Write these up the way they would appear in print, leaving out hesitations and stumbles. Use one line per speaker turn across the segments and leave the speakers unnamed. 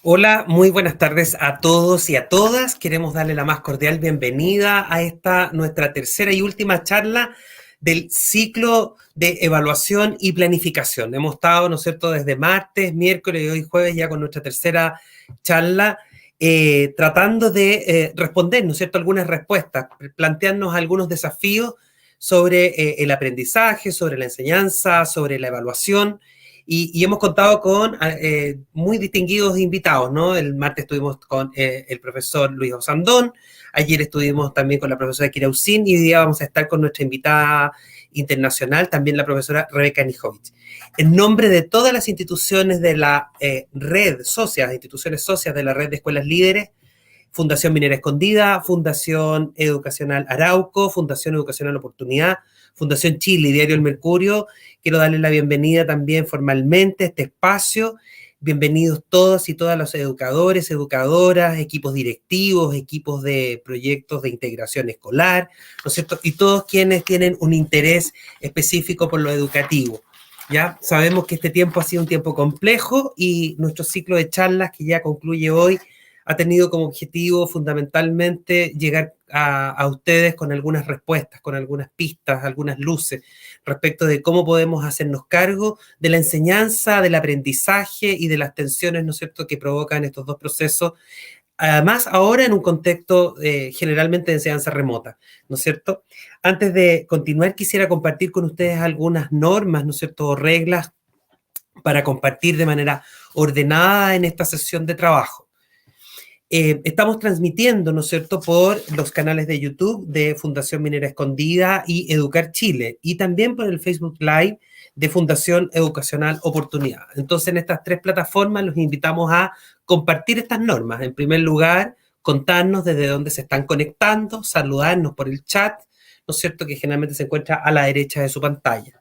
Hola, muy buenas tardes a todos y a todas. Queremos darle la más cordial bienvenida a esta nuestra tercera y última charla del ciclo de evaluación y planificación. Hemos estado, ¿no es cierto?, desde martes, miércoles y hoy jueves ya con nuestra tercera charla, tratando de responder, ¿no es cierto?, algunas respuestas, plantearnos algunos desafíos sobre el aprendizaje, sobre la enseñanza, sobre la evaluación. Y hemos contado con muy distinguidos invitados, ¿no? El martes estuvimos con el profesor Luis Osandón, ayer estuvimos también con la profesora Kira Usín y hoy día vamos a estar con nuestra invitada internacional, también la profesora Rebeca Nijovic. En nombre de todas las instituciones de la red socias, instituciones socias de la red de escuelas líderes, Fundación Minera Escondida, Fundación Educacional Arauco, Fundación Educacional Oportunidad, Fundación Chile y Diario El Mercurio, quiero darles la bienvenida también formalmente a este espacio. Bienvenidos todos y todas los educadores, educadoras, equipos directivos, equipos de proyectos de integración escolar, ¿no es cierto? Y todos quienes tienen un interés específico por lo educativo. Ya sabemos que este tiempo ha sido un tiempo complejo y nuestro ciclo de charlas que ya concluye hoy ha tenido como objetivo fundamentalmente llegar a ustedes con algunas respuestas, con algunas pistas, algunas luces respecto de cómo podemos hacernos cargo de la enseñanza, del aprendizaje y de las tensiones, ¿no es cierto?, que provocan estos dos procesos, además ahora en un contexto generalmente de enseñanza remota, ¿no es cierto? Antes de continuar, quisiera compartir con ustedes algunas normas, ¿no es cierto?, o reglas para compartir de manera ordenada en esta sesión de trabajo. Estamos transmitiendo, ¿no es cierto?, por los canales de YouTube de Fundación Minera Escondida y Educar Chile, y también por el Facebook Live de Fundación Educacional Oportunidad. Entonces, en estas tres plataformas los invitamos a compartir estas normas. En primer lugar, contarnos desde dónde se están conectando, saludarnos por el chat, ¿no es cierto?, que generalmente se encuentra a la derecha de su pantalla.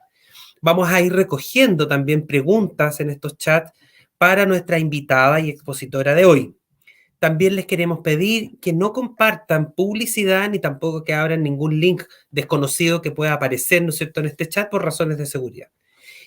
Vamos a ir recogiendo también preguntas en estos chats para nuestra invitada y expositora de hoy. También les queremos pedir que no compartan publicidad ni tampoco que abran ningún link desconocido que pueda aparecer, ¿no es cierto?, en este chat por razones de seguridad.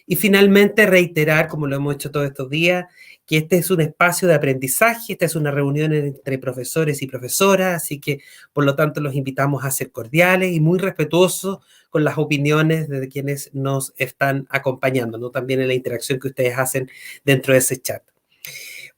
Y finalmente reiterar, como lo hemos hecho todos estos días, que este es un espacio de aprendizaje, esta es una reunión entre profesores y profesoras, así que por lo tanto los invitamos a ser cordiales y muy respetuosos con las opiniones de quienes nos están acompañando, ¿no? También en la interacción que ustedes hacen dentro de ese chat.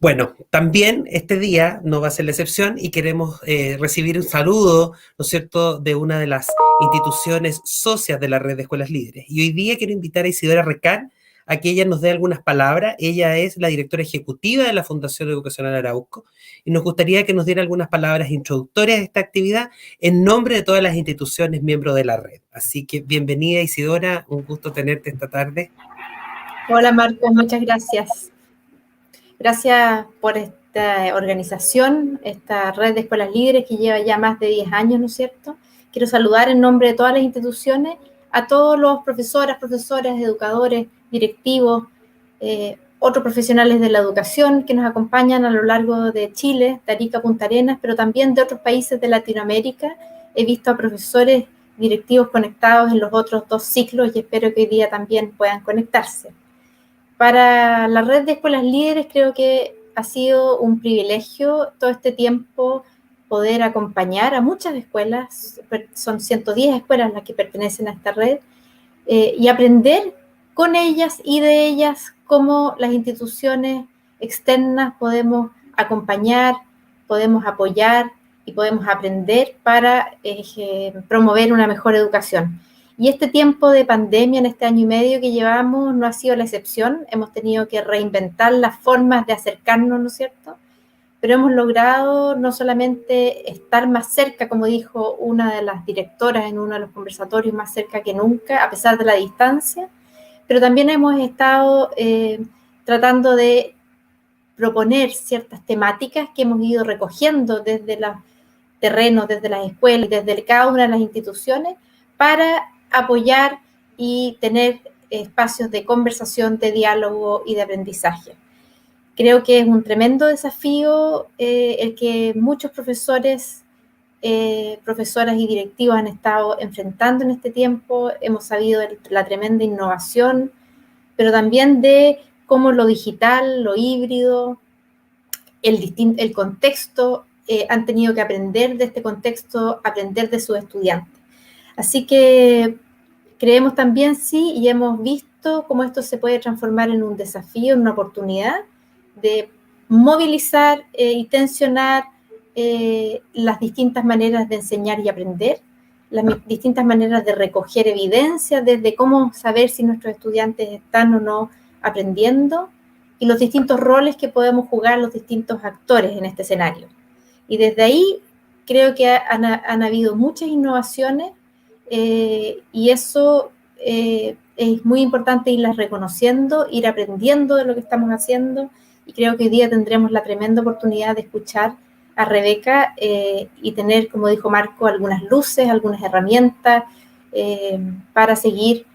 Bueno, también este día no va a ser la excepción y queremos recibir un saludo, ¿no es cierto?, de una de las instituciones socias de la red de escuelas líderes. Y hoy día quiero invitar a Isidora Recán a que ella nos dé algunas palabras. Ella es la directora ejecutiva de la Fundación Educacional Arauco y nos gustaría que nos diera algunas palabras introductorias de esta actividad en nombre de todas las instituciones miembros de la red. Así que bienvenida, Isidora, un gusto tenerte esta tarde.
Hola, Marcos, muchas gracias. Gracias por esta organización, esta red de escuelas líderes que lleva ya más de 10 años, ¿no es cierto? Quiero saludar en nombre de todas las instituciones a todos los profesoras, educadores, directivos, otros profesionales de la educación que nos acompañan a lo largo de Chile, de Arica a Punta Arenas, pero también de otros países de Latinoamérica. He visto a profesores directivos conectados en los otros dos ciclos y espero que hoy día también puedan conectarse. Para la red de escuelas líderes creo que ha sido un privilegio todo este tiempo poder acompañar a muchas escuelas, son 110 escuelas las que pertenecen a esta red, y aprender con ellas y de ellas cómo las instituciones externas podemos acompañar, podemos apoyar y podemos aprender para promover una mejor educación. Y este tiempo de pandemia, en este año y medio que llevamos, no ha sido la excepción. Hemos tenido que reinventar las formas de acercarnos, ¿no es cierto? Pero hemos logrado no solamente estar más cerca, como dijo una de las directoras en uno de los conversatorios, más cerca que nunca, a pesar de la distancia, pero también hemos estado tratando de proponer ciertas temáticas que hemos ido recogiendo desde los terrenos, desde las escuelas, desde cada una de las instituciones, para apoyar y tener espacios de conversación, de diálogo y de aprendizaje. Creo que es un tremendo desafío el que muchos profesores, profesoras y directivos han estado enfrentando en este tiempo. Hemos sabido la tremenda innovación pero también de cómo lo digital, lo híbrido, el contexto, han tenido que aprender de este contexto, aprender de sus estudiantes. Así que creemos también, sí, y hemos visto cómo esto se puede transformar en un desafío, en una oportunidad de movilizar y tensionar las distintas maneras de enseñar y aprender, las distintas maneras de recoger evidencia, desde cómo saber si nuestros estudiantes están o no aprendiendo, y los distintos roles que podemos jugar los distintos actores en este escenario. Y desde ahí creo que han habido muchas innovaciones, y eso es muy importante irlas reconociendo, ir aprendiendo de lo que estamos haciendo, y creo que hoy día tendremos la tremenda oportunidad de escuchar a Rebeca y tener, como dijo Marco, algunas luces, algunas herramientas para seguir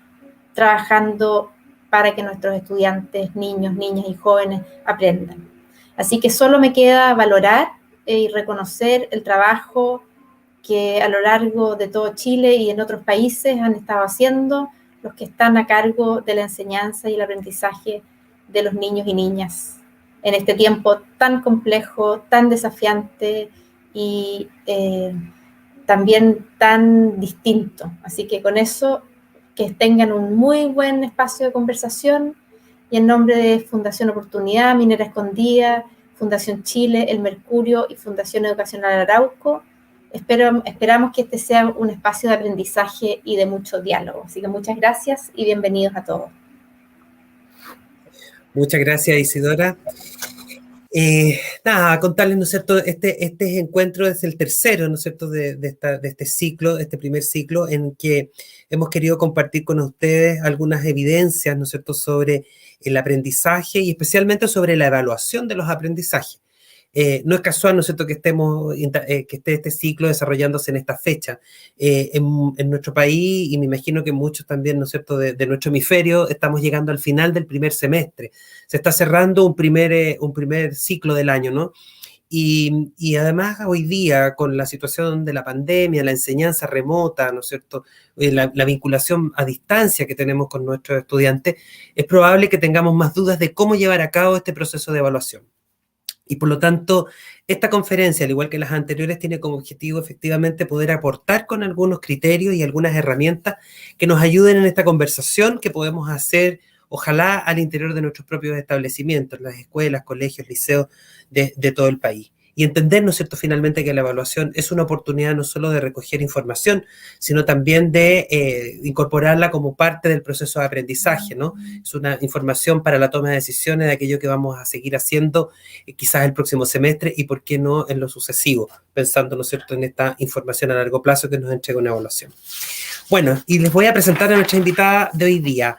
trabajando para que nuestros estudiantes, niños, niñas y jóvenes aprendan. Así que solo me queda valorar y reconocer el trabajo que a lo largo de todo Chile y en otros países han estado haciendo los que están a cargo de la enseñanza y el aprendizaje de los niños y niñas en este tiempo tan complejo, tan desafiante y también tan distinto. Así que con eso, que tengan un muy buen espacio de conversación, y en nombre de Fundación Oportunidad, Minera Escondida, Fundación Chile, El Mercurio y Fundación Educacional Arauco, esperamos que este sea un espacio de aprendizaje y de mucho diálogo. Así que muchas gracias y bienvenidos a todos.
Muchas gracias, Isidora. Nada, contarles, ¿no es cierto? Este encuentro es el tercero, ¿no es cierto?, de este ciclo, de este primer ciclo, en que hemos querido compartir con ustedes algunas evidencias, ¿no es cierto?, sobre el aprendizaje y especialmente sobre la evaluación de los aprendizajes. No es casual, ¿no es cierto?, que esté este ciclo desarrollándose en esta fecha. En nuestro país, y me imagino que muchos también, ¿no es cierto?, de nuestro hemisferio, estamos llegando al final del primer semestre. Se está cerrando un primer ciclo del año, ¿no? Y además hoy día, con la situación de la pandemia, la enseñanza remota, ¿no es cierto?, la vinculación a distancia que tenemos con nuestros estudiantes, es probable que tengamos más dudas de cómo llevar a cabo este proceso de evaluación. Y por lo tanto, esta conferencia, al igual que las anteriores, tiene como objetivo efectivamente poder aportar con algunos criterios y algunas herramientas que nos ayuden en esta conversación que podemos hacer, ojalá, al interior de nuestros propios establecimientos, las escuelas, colegios, liceos de todo el país. Y entender, ¿no es cierto?, finalmente que la evaluación es una oportunidad no solo de recoger información, sino también de incorporarla como parte del proceso de aprendizaje, ¿no? Es una información para la toma de decisiones de aquello que vamos a seguir haciendo quizás el próximo semestre y por qué no en lo sucesivo, pensando, ¿no es cierto?, en esta información a largo plazo que nos entrega una evaluación. Bueno, y les voy a presentar a nuestra invitada de hoy día.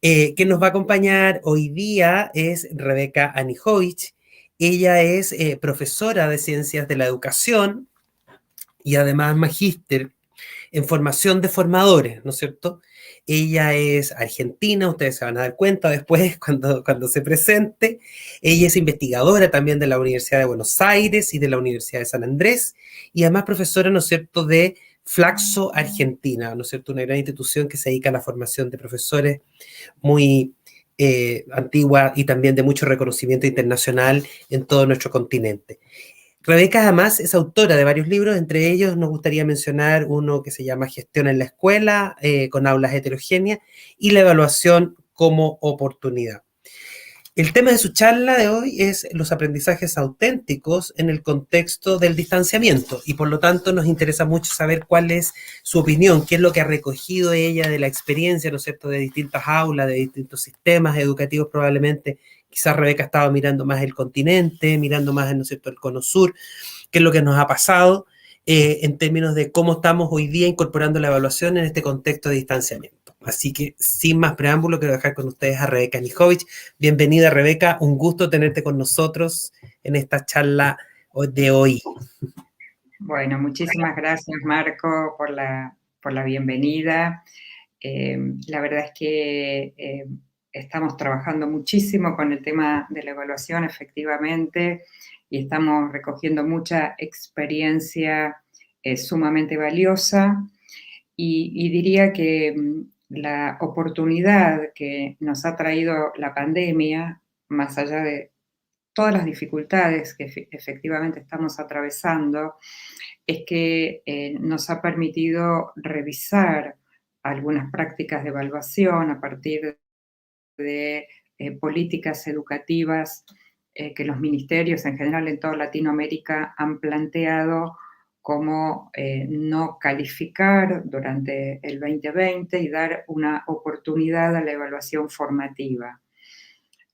Que nos va a acompañar hoy día es Rebeca Anijovic. Ella es profesora de Ciencias de la Educación y además magíster en formación de formadores, ¿no es cierto? Ella es argentina, ustedes se van a dar cuenta después cuando se presente. Ella es investigadora también de la Universidad de Buenos Aires y de la Universidad de San Andrés, y además profesora, ¿no es cierto?, de Flaxo Argentina, ¿no es cierto?, una gran institución que se dedica a la formación de profesores muy antigua y también de mucho reconocimiento internacional en todo nuestro continente. Rebeca además es autora de varios libros, entre ellos nos gustaría mencionar uno que se llama Gestión en la Escuela, con aulas heterogéneas, y la evaluación como oportunidad. El tema de su charla de hoy es los aprendizajes auténticos en el contexto del distanciamiento, y por lo tanto nos interesa mucho saber cuál es su opinión, qué es lo que ha recogido ella de la experiencia, ¿no es cierto?, de distintas aulas, de distintos sistemas educativos probablemente. Quizás Rebeca estaba mirando más el continente, mirando más, ¿no es cierto?, el cono sur, qué es lo que nos ha pasado en términos de cómo estamos hoy día incorporando la evaluación en este contexto de distanciamiento. Así que, sin más preámbulo, quiero dejar con ustedes a Rebeca Anijovic. Bienvenida, Rebeca. Un gusto tenerte con nosotros en esta charla de hoy.
Bueno, muchísimas gracias, Marco, por la bienvenida. La verdad es que estamos trabajando muchísimo con el tema de la evaluación, efectivamente, y estamos recogiendo mucha experiencia sumamente valiosa. Y diría que la oportunidad que nos ha traído la pandemia, más allá de todas las dificultades que efectivamente estamos atravesando, es que nos ha permitido revisar algunas prácticas de evaluación a partir de políticas educativas que los ministerios en general en toda Latinoamérica han planteado como no calificar durante el 2020 y dar una oportunidad a la evaluación formativa.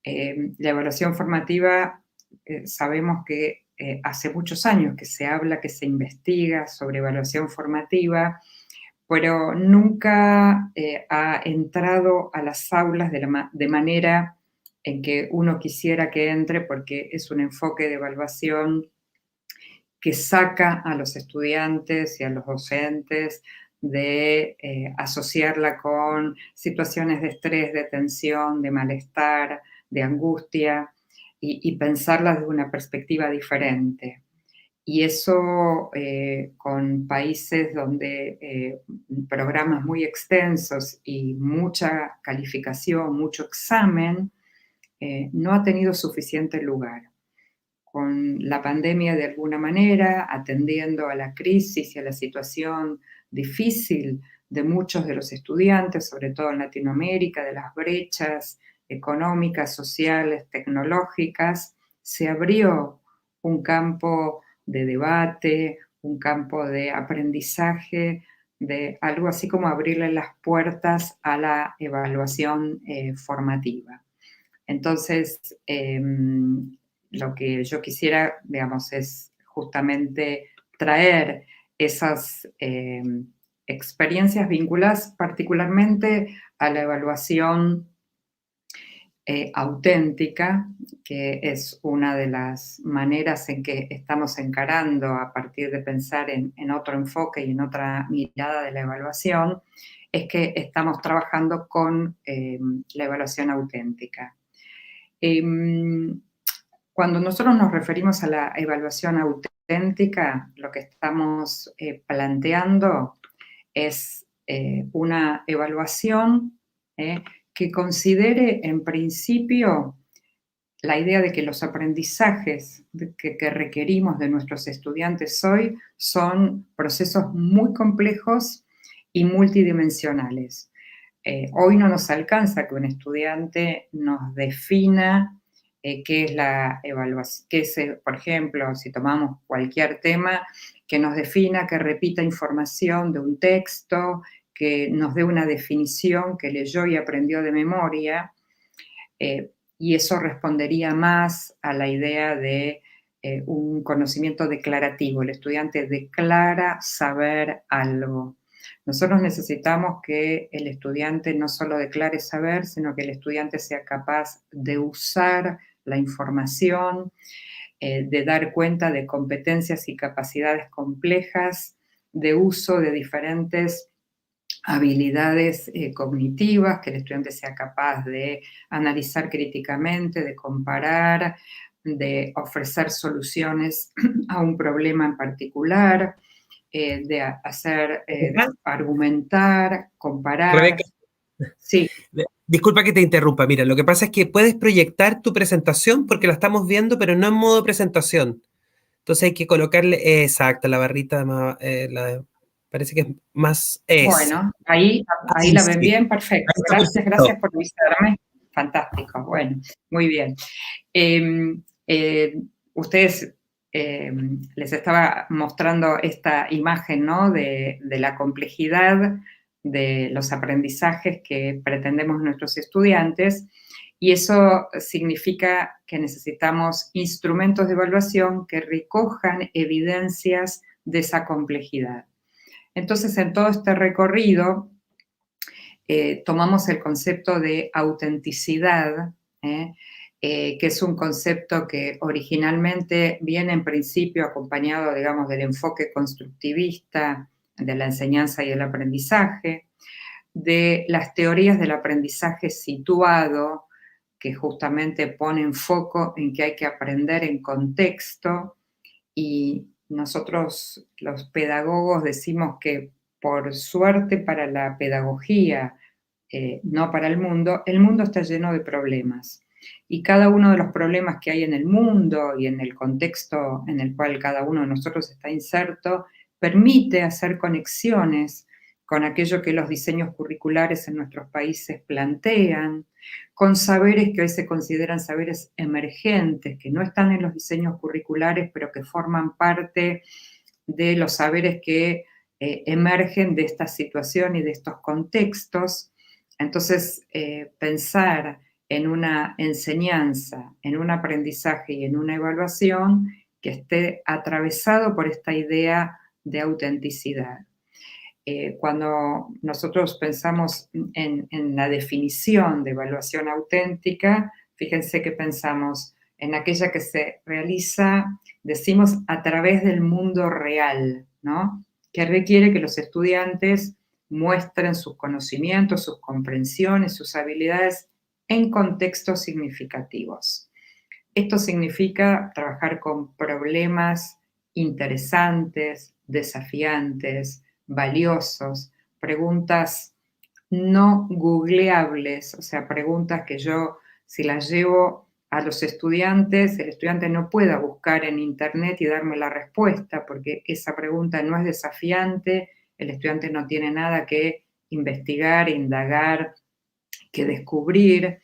La evaluación formativa, sabemos que hace muchos años que se habla, que se investiga sobre evaluación formativa, pero nunca ha entrado a las aulas de manera en que uno quisiera que entre, porque es un enfoque de evaluación que saca a los estudiantes y a los docentes de asociarla con situaciones de estrés, de tensión, de malestar, de angustia, y pensarla desde una perspectiva diferente. Y eso con países donde programas muy extensos y mucha calificación, mucho examen, no ha tenido suficiente lugar. Con la pandemia, de alguna manera, atendiendo a la crisis y a la situación difícil de muchos de los estudiantes, sobre todo en Latinoamérica, de las brechas económicas, sociales, tecnológicas, se abrió un campo de debate, un campo de aprendizaje, de algo así como abrirle las puertas a la evaluación formativa. Entonces, lo que yo quisiera, digamos, es justamente traer esas experiencias vinculadas particularmente a la evaluación auténtica, que es una de las maneras en que estamos encarando a partir de pensar en otro enfoque y en otra mirada de la evaluación, es que estamos trabajando con la evaluación auténtica. Cuando nosotros nos referimos a la evaluación auténtica, lo que estamos planteando es una evaluación que considere en principio la idea de que los aprendizajes que requerimos de nuestros estudiantes hoy son procesos muy complejos y multidimensionales. Hoy no nos alcanza que un estudiante nos defina qué es la evaluación, qué es, por ejemplo, si tomamos cualquier tema, que nos defina, que repita información de un texto, que nos dé una definición que leyó y aprendió de memoria, y eso respondería más a la idea de un conocimiento declarativo. El estudiante declara saber algo. Nosotros necesitamos que el estudiante no solo declare saber, sino que el estudiante sea capaz de usar la información, de dar cuenta de competencias y capacidades complejas, de uso de diferentes habilidades cognitivas, que el estudiante sea capaz de analizar críticamente, de comparar, de ofrecer soluciones a un problema en particular, de hacer, argumentar, comparar.
Rebeca,
sí.
Disculpa que te interrumpa. Mira, lo que pasa es que puedes proyectar tu presentación porque la estamos viendo, pero no en modo presentación. Entonces hay que colocarle, exacto, la barrita más, parece que es más...
Bueno, ahí la ven bien, perfecto. Gracias por avisarme. Fantástico, bueno, muy bien. Ustedes les estaba mostrando esta imagen, ¿no? de la complejidad de los aprendizajes que pretendemos nuestros estudiantes, y eso significa que necesitamos instrumentos de evaluación que recojan evidencias de esa complejidad. Entonces, en todo este recorrido, tomamos el concepto de autenticidad, que es un concepto que originalmente viene en principio acompañado, digamos, del enfoque constructivista de la enseñanza y el aprendizaje, de las teorías del aprendizaje situado, que justamente ponen foco en que hay que aprender en contexto, y nosotros los pedagogos decimos que por suerte para la pedagogía, no para el mundo está lleno de problemas. Y cada uno de los problemas que hay en el mundo y en el contexto en el cual cada uno de nosotros está inserto, permite hacer conexiones con aquello que los diseños curriculares en nuestros países plantean, con saberes que hoy se consideran saberes emergentes, que no están en los diseños curriculares, pero que forman parte de los saberes que emergen de esta situación y de estos contextos. Entonces, pensar en una enseñanza, en un aprendizaje y en una evaluación que esté atravesado por esta idea de autenticidad. Cuando nosotros pensamos en la definición de evaluación auténtica, fíjense que pensamos en aquella que se realiza, decimos, a través del mundo real, ¿no? Que requiere que los estudiantes muestren sus conocimientos, sus comprensiones, sus habilidades en contextos significativos. Esto significa trabajar con problemas interesantes, desafiantes, valiosos, preguntas no googleables, o sea, preguntas que yo, si las llevo a los estudiantes, el estudiante no pueda buscar en internet y darme la respuesta, porque esa pregunta no es desafiante, el estudiante no tiene nada que investigar, indagar, que descubrir.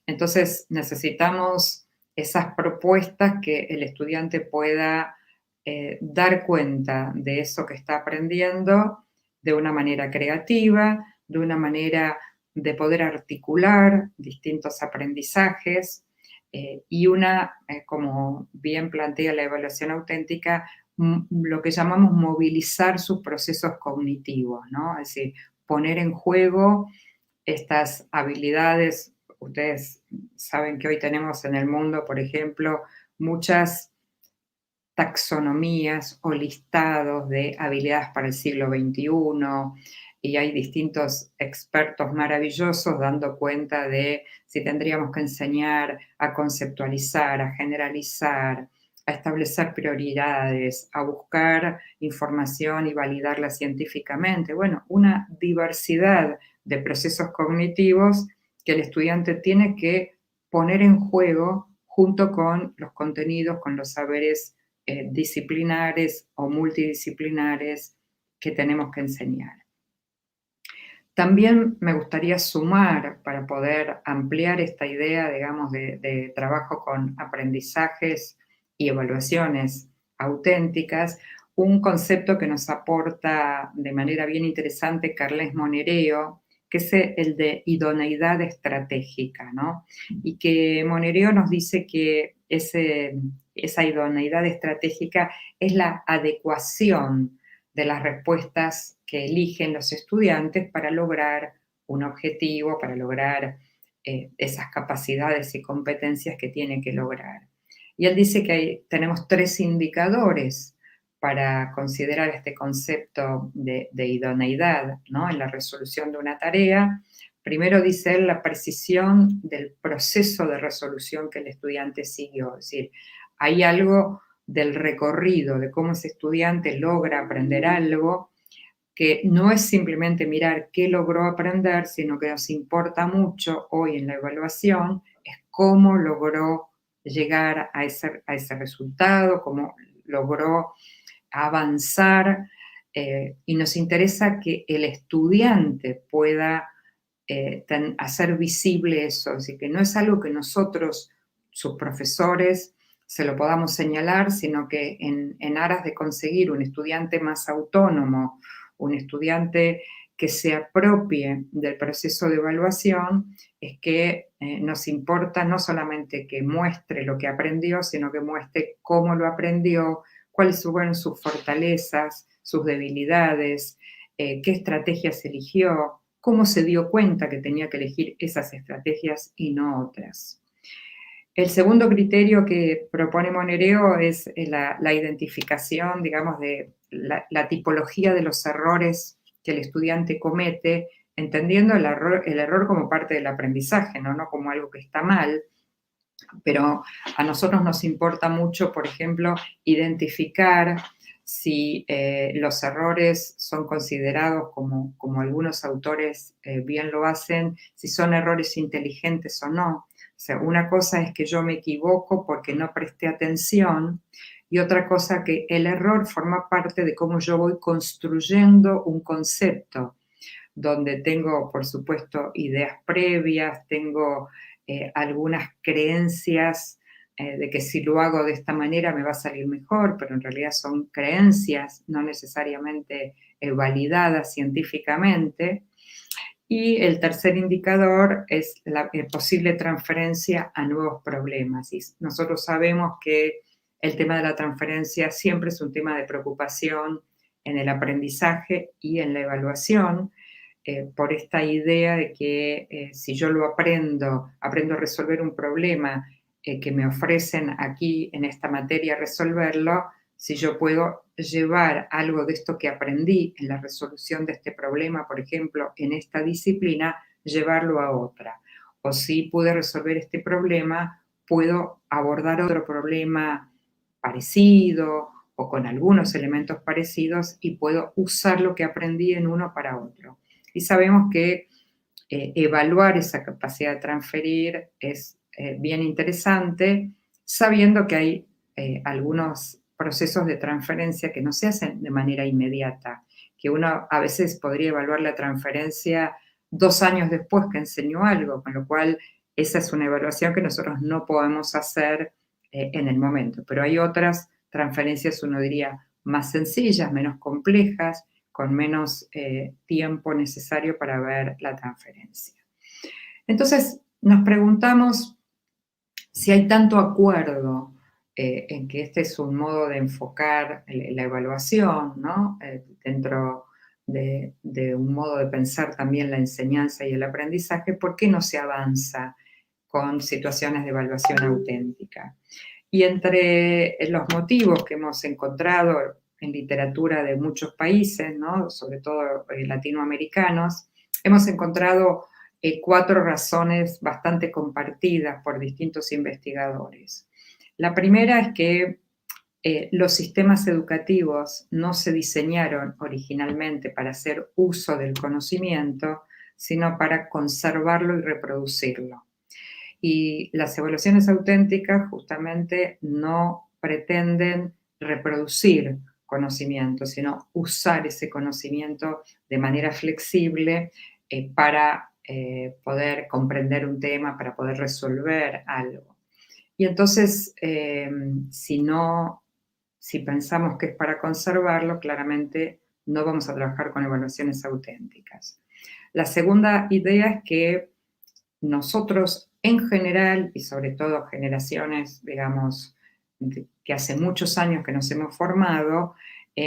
Entonces necesitamos esas propuestas que el estudiante pueda dar cuenta de eso que está aprendiendo de una manera creativa, de una manera de poder articular distintos aprendizajes y como bien plantea la evaluación auténtica, lo que llamamos movilizar sus procesos cognitivos, ¿no? Es decir, poner en juego estas habilidades. Ustedes saben que hoy tenemos en el mundo, por ejemplo, muchas taxonomías o listados de habilidades para el siglo XXI y hay distintos expertos maravillosos dando cuenta de si tendríamos que enseñar a conceptualizar, a generalizar, a establecer prioridades, a buscar información y validarla científicamente. Bueno, una diversidad de procesos cognitivos que el estudiante tiene que poner en juego junto con los contenidos, con los saberes disciplinares o multidisciplinares que tenemos que enseñar. También me gustaría sumar, para poder ampliar esta idea, digamos, de trabajo con aprendizajes y evaluaciones auténticas, un concepto que nos aporta de manera bien interesante Carles Monereo, que es el de idoneidad estratégica, ¿no? Y que Monereo nos dice que esa idoneidad estratégica es la adecuación de las respuestas que eligen los estudiantes para lograr un objetivo, para lograr esas capacidades y competencias que tiene que lograr. Y él dice que tenemos 3 indicadores para considerar este concepto de idoneidad, ¿no? En la resolución de una tarea. Primero dice él la precisión del proceso de resolución que el estudiante siguió, es decir, hay algo del recorrido, de cómo ese estudiante logra aprender algo, que no es simplemente mirar qué logró aprender, sino que nos importa mucho hoy en la evaluación, es cómo logró llegar a ese resultado, cómo logró avanzar, y nos interesa que el estudiante pueda hacer visible eso, así que no es algo que nosotros, sus profesores, se lo podamos señalar, sino que en aras de conseguir un estudiante más autónomo, un estudiante que se apropie del proceso de evaluación, es que nos importa no solamente que muestre lo que aprendió, sino que muestre cómo lo aprendió, cuáles fueron sus fortalezas, sus debilidades, qué estrategias eligió, cómo se dio cuenta que tenía que elegir esas estrategias y no otras. El segundo criterio que propone Monereo es la identificación, digamos, de la tipología de los errores que el estudiante comete, entendiendo el error como parte del aprendizaje, no como algo que está mal, pero a nosotros nos importa mucho, por ejemplo, identificar si los errores son considerados como algunos autores bien lo hacen, si son errores inteligentes o no. O sea, una cosa es que yo me equivoco porque no presté atención y otra cosa que el error forma parte de cómo yo voy construyendo un concepto, donde tengo, por supuesto, ideas previas, tengo algunas creencias de que si lo hago de esta manera me va a salir mejor, pero en realidad son creencias no necesariamente validadas científicamente. Y el tercer indicador es la posible transferencia a nuevos problemas. Y nosotros sabemos que el tema de la transferencia siempre es un tema de preocupación en el aprendizaje y en la evaluación, por esta idea de que si yo lo aprendo a resolver un problema que me ofrecen aquí en esta materia resolverlo, si yo puedo llevar algo de esto que aprendí en la resolución de este problema, por ejemplo, en esta disciplina, llevarlo a otra. O si pude resolver este problema, puedo abordar otro problema parecido o con algunos elementos parecidos y puedo usar lo que aprendí en uno para otro. Y sabemos que evaluar esa capacidad de transferir es bien interesante, sabiendo que hay algunos procesos de transferencia que no se hacen de manera inmediata, que uno a veces podría evaluar la transferencia 2 años después que enseñó algo, con lo cual esa es una evaluación que nosotros no podemos hacer en el momento. Pero hay otras transferencias, uno diría, más sencillas, menos complejas, con menos tiempo necesario para ver la transferencia. Entonces, nos preguntamos si hay tanto acuerdo en que este es un modo de enfocar la evaluación, ¿no? Dentro de un modo de pensar también la enseñanza y el aprendizaje, ¿por qué no se avanza con situaciones de evaluación auténtica? Y entre los motivos que hemos encontrado en literatura de muchos países, ¿no? Sobre todo latinoamericanos, hemos encontrado 4 razones bastante compartidas por distintos investigadores. La primera es que los sistemas educativos no se diseñaron originalmente para hacer uso del conocimiento, sino para conservarlo y reproducirlo. Y las evaluaciones auténticas justamente no pretenden reproducir conocimiento, sino usar ese conocimiento de manera flexible para poder comprender un tema, para poder resolver algo. Y entonces, si pensamos que es para conservarlo, claramente no vamos a trabajar con evaluaciones auténticas. La segunda idea es que nosotros en general, y sobre todo generaciones, digamos, que hace muchos años que nos hemos formado,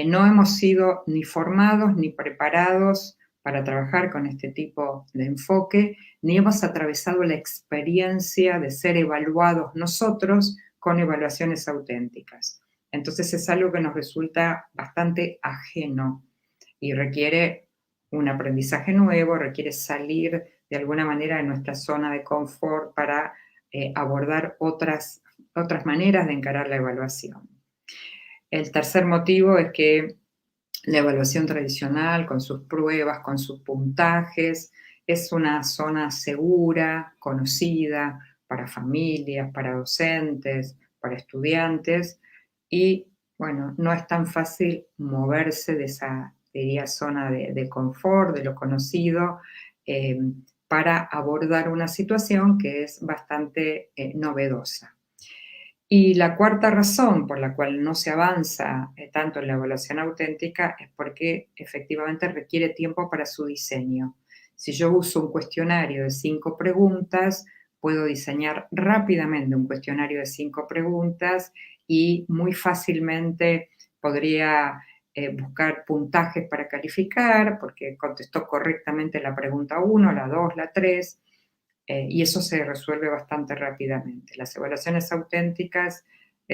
no hemos sido ni formados ni preparados para trabajar con este tipo de enfoque, ni hemos atravesado la experiencia de ser evaluados nosotros con evaluaciones auténticas. Entonces es algo que nos resulta bastante ajeno y requiere un aprendizaje nuevo, requiere salir de alguna manera de nuestra zona de confort para abordar otras maneras de encarar la evaluación. El tercer motivo es que la evaluación tradicional, con sus pruebas, con sus puntajes, es una zona segura, conocida para familias, para docentes, para estudiantes, y bueno, no es tan fácil moverse de esa, diría, zona de confort, de lo conocido, para abordar una situación que es bastante novedosa. Y la cuarta razón por la cual no se avanza tanto en la evaluación auténtica es porque efectivamente requiere tiempo para su diseño. Si yo uso un cuestionario de 5 preguntas, puedo diseñar rápidamente un cuestionario de 5 preguntas y muy fácilmente podría buscar puntajes para calificar, porque contestó correctamente la pregunta 1, la 2, la 3, y eso se resuelve bastante rápidamente. Las evaluaciones auténticas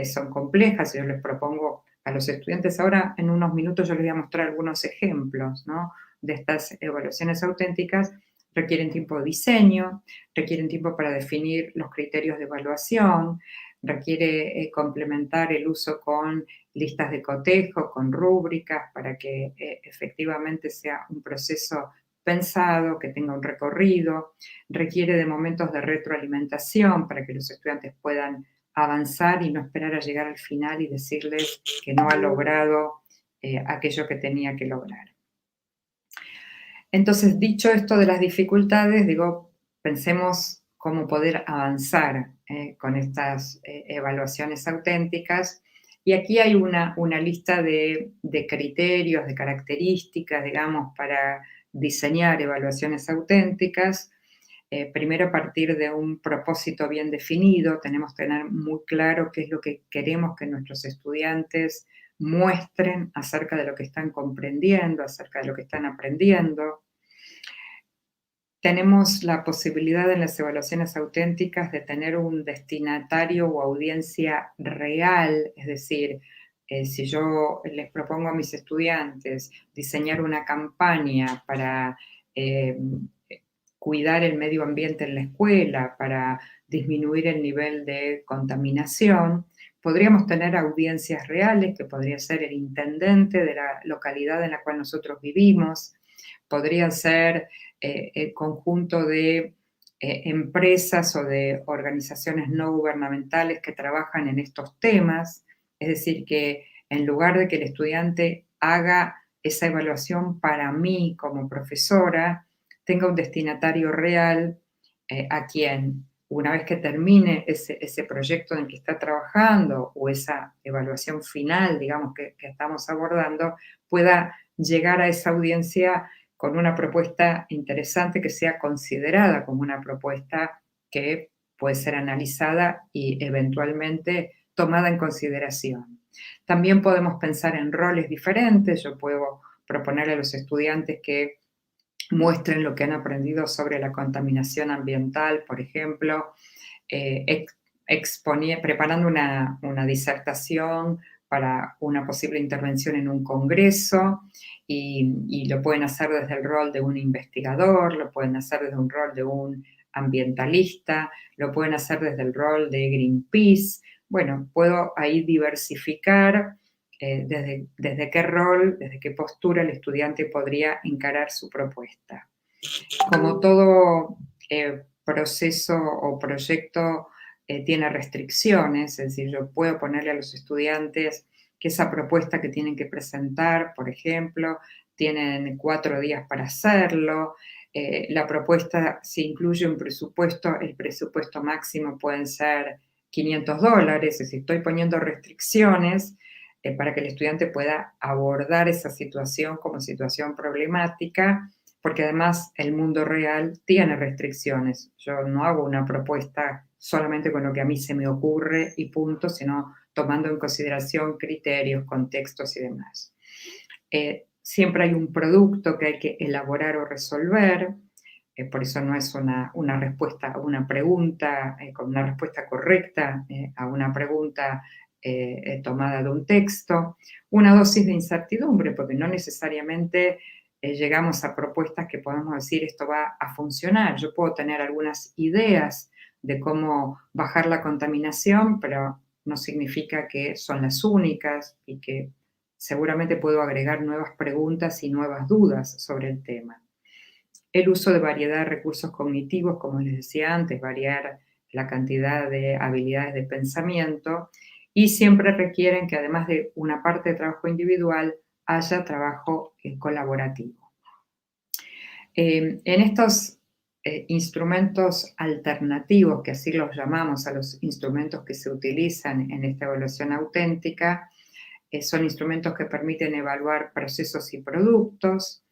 son complejas, yo les propongo a los estudiantes ahora, en unos minutos yo les voy a mostrar algunos ejemplos, ¿no? De estas evaluaciones auténticas. Requieren tiempo de diseño, requieren tiempo para definir los criterios de evaluación, requiere complementar el uso con listas de cotejo, con rúbricas, para que efectivamente sea un proceso pensado, que tenga un recorrido, requiere de momentos de retroalimentación para que los estudiantes puedan avanzar y no esperar a llegar al final y decirles que no ha logrado aquello que tenía que lograr. Entonces, dicho esto de las dificultades, digo, pensemos cómo poder avanzar con estas evaluaciones auténticas. Y aquí hay una lista de criterios, de características, digamos, para diseñar evaluaciones auténticas. Primero, a partir de un propósito bien definido, tenemos que tener muy claro qué es lo que queremos que nuestros estudiantes muestren acerca de lo que están comprendiendo, acerca de lo que están aprendiendo. Tenemos la posibilidad en las evaluaciones auténticas de tener un destinatario o audiencia real, es decir, si yo les propongo a mis estudiantes diseñar una campaña para cuidar el medio ambiente en la escuela, para disminuir el nivel de contaminación, podríamos tener audiencias reales, que podría ser el intendente de la localidad en la cual nosotros vivimos, podría ser el conjunto de empresas o de organizaciones no gubernamentales que trabajan en estos temas, es decir, que en lugar de que el estudiante haga esa evaluación para mí como profesora, tenga un destinatario real a quien, una vez que termine ese proyecto en el que está trabajando o esa evaluación final, digamos, que estamos abordando, pueda llegar a esa audiencia con una propuesta interesante que sea considerada como una propuesta que puede ser analizada y eventualmente tomada en consideración. También podemos pensar en roles diferentes. Yo puedo proponerle a los estudiantes que muestren lo que han aprendido sobre la contaminación ambiental, por ejemplo, preparando una disertación para una posible intervención en un congreso, y lo pueden hacer desde el rol de un investigador, lo pueden hacer desde un rol de un ambientalista, lo pueden hacer desde el rol de Greenpeace. Bueno, puedo ahí diversificar desde qué rol, desde qué postura el estudiante podría encarar su propuesta. Como todo proceso o proyecto tiene restricciones, es decir, yo puedo ponerle a los estudiantes que esa propuesta que tienen que presentar, por ejemplo, tienen 4 días para hacerlo. La propuesta, si incluye un presupuesto, el presupuesto máximo pueden ser $500, es decir, estoy poniendo restricciones para que el estudiante pueda abordar esa situación como situación problemática, porque además el mundo real tiene restricciones. Yo no hago una propuesta solamente con lo que a mí se me ocurre y punto, sino tomando en consideración criterios, contextos y demás. Siempre hay un producto que hay que elaborar o resolver, por eso no es una respuesta a una pregunta, con una respuesta correcta a una pregunta tomada de un texto. Una dosis de incertidumbre, porque no necesariamente llegamos a propuestas que podamos decir esto va a funcionar. Yo puedo tener algunas ideas de cómo bajar la contaminación, pero no significa que son las únicas y que seguramente puedo agregar nuevas preguntas y nuevas dudas sobre el tema. El uso de variedad de recursos cognitivos, como les decía antes, variar la cantidad de habilidades de pensamiento, y siempre requieren que además de una parte de trabajo individual, haya trabajo colaborativo. En estos instrumentos alternativos, que así los llamamos a los instrumentos que se utilizan en esta evaluación auténtica, son instrumentos que permiten evaluar procesos y productos,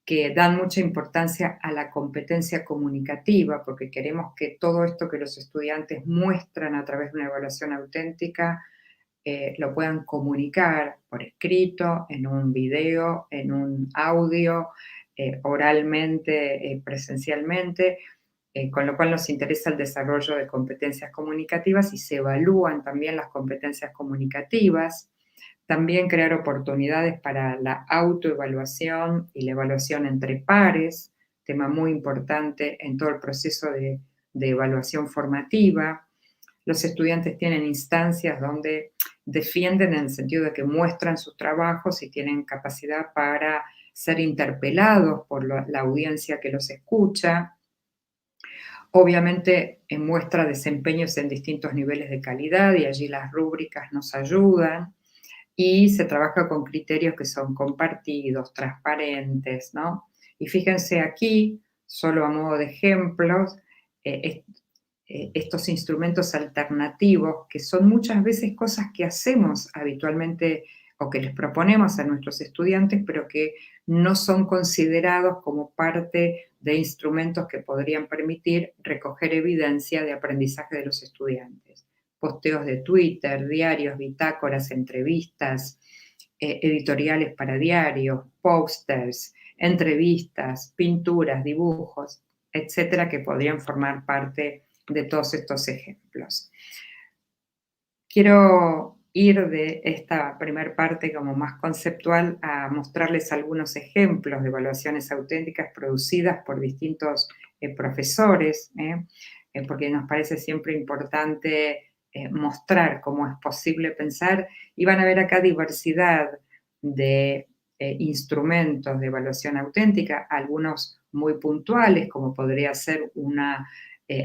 que dan mucha importancia a la competencia comunicativa, porque queremos que todo esto que los estudiantes muestran a través de una evaluación auténtica lo puedan comunicar por escrito, en un video, en un audio, oralmente, presencialmente, con lo cual nos interesa el desarrollo de competencias comunicativas y se evalúan también las competencias comunicativas. También crear oportunidades para la autoevaluación y la evaluación entre pares, tema muy importante en todo el proceso de evaluación formativa. los estudiantes tienen instancias donde defienden en el sentido de que muestran sus trabajos y tienen capacidad para ser interpelados por la audiencia que los escucha. Obviamente muestra desempeños en distintos niveles de calidad y allí las rúbricas nos ayudan y se trabaja con criterios que son compartidos, transparentes, ¿no? Y fíjense aquí, solo a modo de ejemplos, estos instrumentos alternativos que son muchas veces cosas que hacemos habitualmente o que les proponemos a nuestros estudiantes, pero que no son considerados como parte de instrumentos que podrían permitir recoger evidencia de aprendizaje de los estudiantes. Posteos de Twitter, diarios, bitácoras, entrevistas, editoriales para diarios, pósters, entrevistas, pinturas, dibujos, etcétera, que podrían formar parte de todos estos ejemplos. Quiero ir de esta primera parte como más conceptual a mostrarles algunos ejemplos de evaluaciones auténticas producidas por distintos profesores, porque nos parece siempre importante mostrar cómo es posible pensar, y van a ver acá diversidad de instrumentos de evaluación auténtica, algunos muy puntuales, como podría ser una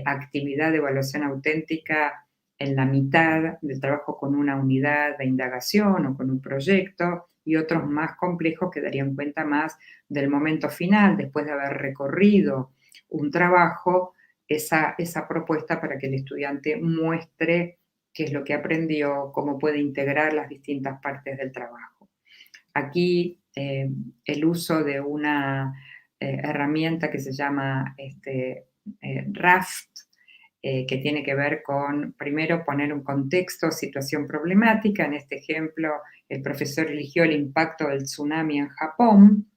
actividad de evaluación auténtica en la mitad del trabajo con una unidad de indagación o con un proyecto, y otros más complejos que darían cuenta más del momento final, después de haber recorrido un trabajo, esa propuesta para que el estudiante muestre qué es lo que aprendió, cómo puede integrar las distintas partes del trabajo. Aquí el uso de una herramienta que se llama RAFT, que tiene que ver con, primero, poner un contexto, situación problemática. En este ejemplo, el profesor eligió el impacto del tsunami en Japón.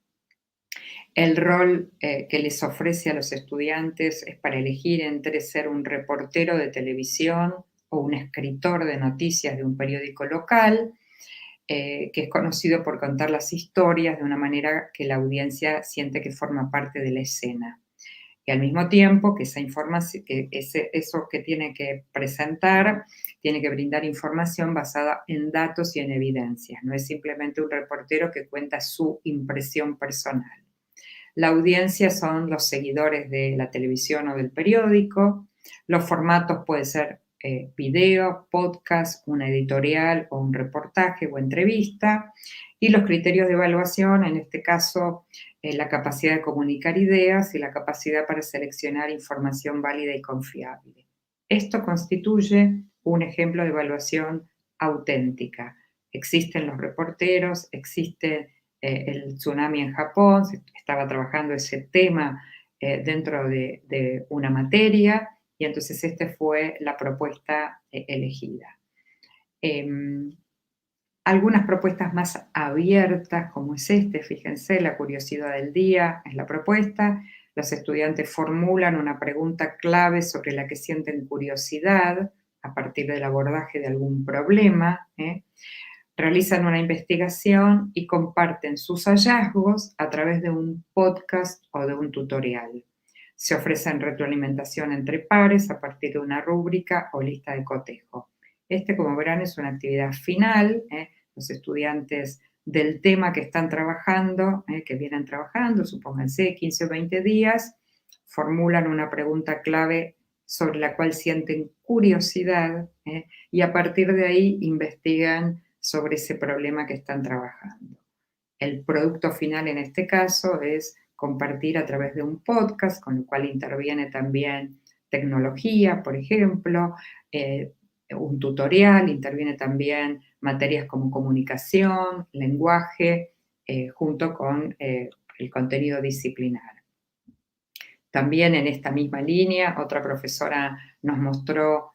El rol que les ofrece a los estudiantes es para elegir entre ser un reportero de televisión o un escritor de noticias de un periódico local, que es conocido por contar las historias de una manera que la audiencia siente que forma parte de la escena. Y al mismo tiempo que esa información, eso que tiene que presentar, tiene que brindar información basada en datos y en evidencias. No es simplemente un reportero que cuenta su impresión personal. La audiencia son los seguidores de la televisión o del periódico. Los formatos pueden ser video, podcast, una editorial o un reportaje o entrevista. Y los criterios de evaluación, en este caso, la capacidad de comunicar ideas y la capacidad para seleccionar información válida y confiable. Esto constituye un ejemplo de evaluación auténtica. Existen los reporteros, existe el tsunami en Japón, se estaba trabajando ese tema dentro de una materia, y entonces esta fue la propuesta elegida. Algunas propuestas más abiertas, como es fíjense, la curiosidad del día es la propuesta. Los estudiantes formulan una pregunta clave sobre la que sienten curiosidad a partir del abordaje de algún problema. Realizan una investigación y comparten sus hallazgos a través de un podcast o de un tutorial. Se ofrecen retroalimentación entre pares a partir de una rúbrica o lista de cotejo. Como verán, es una actividad final. Los estudiantes del tema que están trabajando, que vienen trabajando, supónganse 15 o 20 días, formulan una pregunta clave sobre la cual sienten curiosidad, y a partir de ahí investigan sobre ese problema que están trabajando. El producto final en este caso es compartir a través de un podcast, con lo cual interviene también tecnología, por ejemplo, un tutorial, interviene también materias como comunicación, lenguaje, junto con el contenido disciplinar. También en esta misma línea, otra profesora nos mostró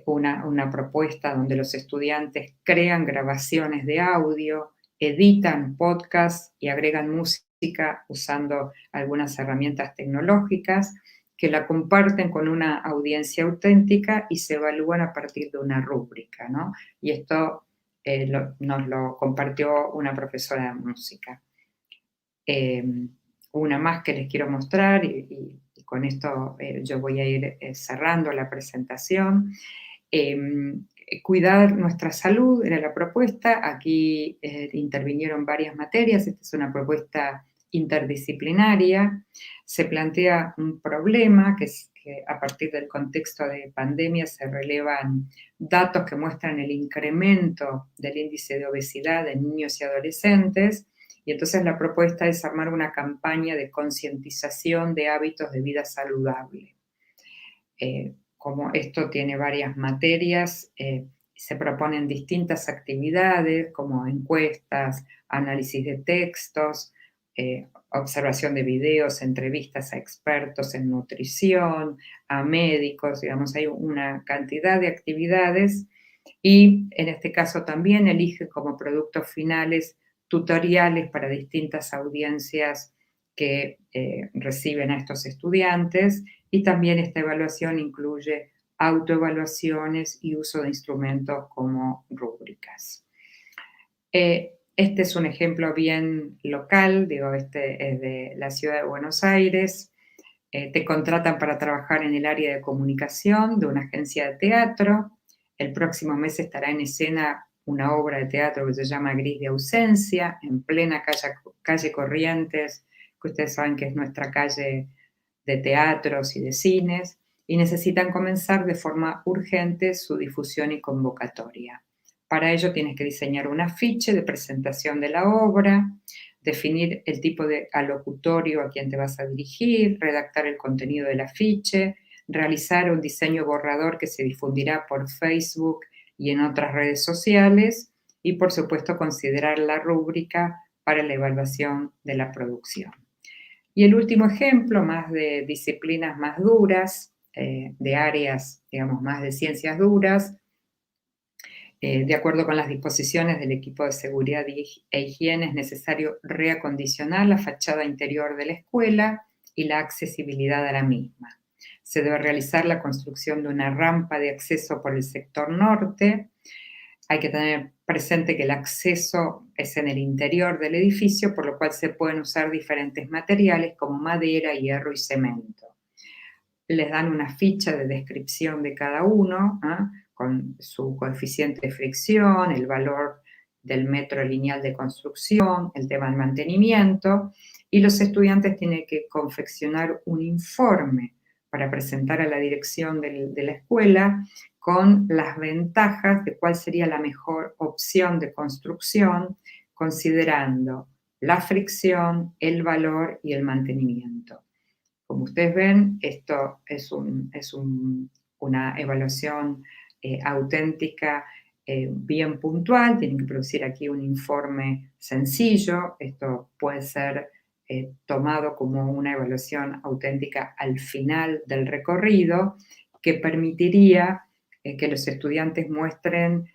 una propuesta donde los estudiantes crean grabaciones de audio, editan podcasts y agregan música usando algunas herramientas tecnológicas que la comparten con una audiencia auténtica y se evalúan a partir de una rúbrica, ¿no? Y esto nos lo compartió una profesora de música. Una más que les quiero mostrar, y con esto yo voy a ir cerrando la presentación, Cuidar nuestra salud era la propuesta. Aquí intervinieron varias materias. Esta es una propuesta interdisciplinaria. Se plantea un problema que es que a partir del contexto de pandemia se relevan datos que muestran el incremento del índice de obesidad en niños y adolescentes. Y entonces la propuesta es armar una campaña de concientización de hábitos de vida saludable. Como esto tiene varias materias, se proponen distintas actividades como encuestas, análisis de textos, observación de videos, entrevistas a expertos en nutrición, a médicos, digamos, hay una cantidad de actividades y en este caso también elige como productos finales tutoriales para distintas audiencias que reciben a estos estudiantes y también esta evaluación incluye autoevaluaciones y uso de instrumentos como rúbricas. Este es un ejemplo bien local, digo, este es de la ciudad de Buenos Aires. Te contratan para trabajar en el área de comunicación de una agencia de teatro. El próximo mes estará en escena una obra de teatro que se llama Gris de Ausencia, en plena calle Corrientes, que ustedes saben que es nuestra calle de teatros y de cines, y necesitan comenzar de forma urgente su difusión y convocatoria. Para ello tienes que diseñar un afiche de presentación de la obra, definir el tipo de alocutorio a quien te vas a dirigir, redactar el contenido del afiche, realizar un diseño borrador que se difundirá por Facebook y en otras redes sociales y, por supuesto, considerar la rúbrica para la evaluación de la producción. Y el último ejemplo, más de disciplinas más duras, de áreas, digamos, más de ciencias duras, de acuerdo con las disposiciones del equipo de seguridad e higiene, es necesario reacondicionar la fachada interior de la escuela y la accesibilidad a la misma. Se debe realizar la construcción de una rampa de acceso por el sector norte. Hay que tener presente que el acceso es en el interior del edificio, por lo cual se pueden usar diferentes materiales como madera, hierro y cemento. Les dan una ficha de descripción de cada uno, con su coeficiente de fricción, el valor del metro lineal de construcción, el tema del mantenimiento, y los estudiantes tienen que confeccionar un informe para presentar a la dirección de la escuela con las ventajas de cuál sería la mejor opción de construcción, considerando la fricción, el valor y el mantenimiento. Como ustedes ven, esto es una evaluación auténtica, bien puntual. Tienen que producir aquí un informe sencillo. Esto puede ser tomado como una evaluación auténtica al final del recorrido, que permitiría que los estudiantes muestren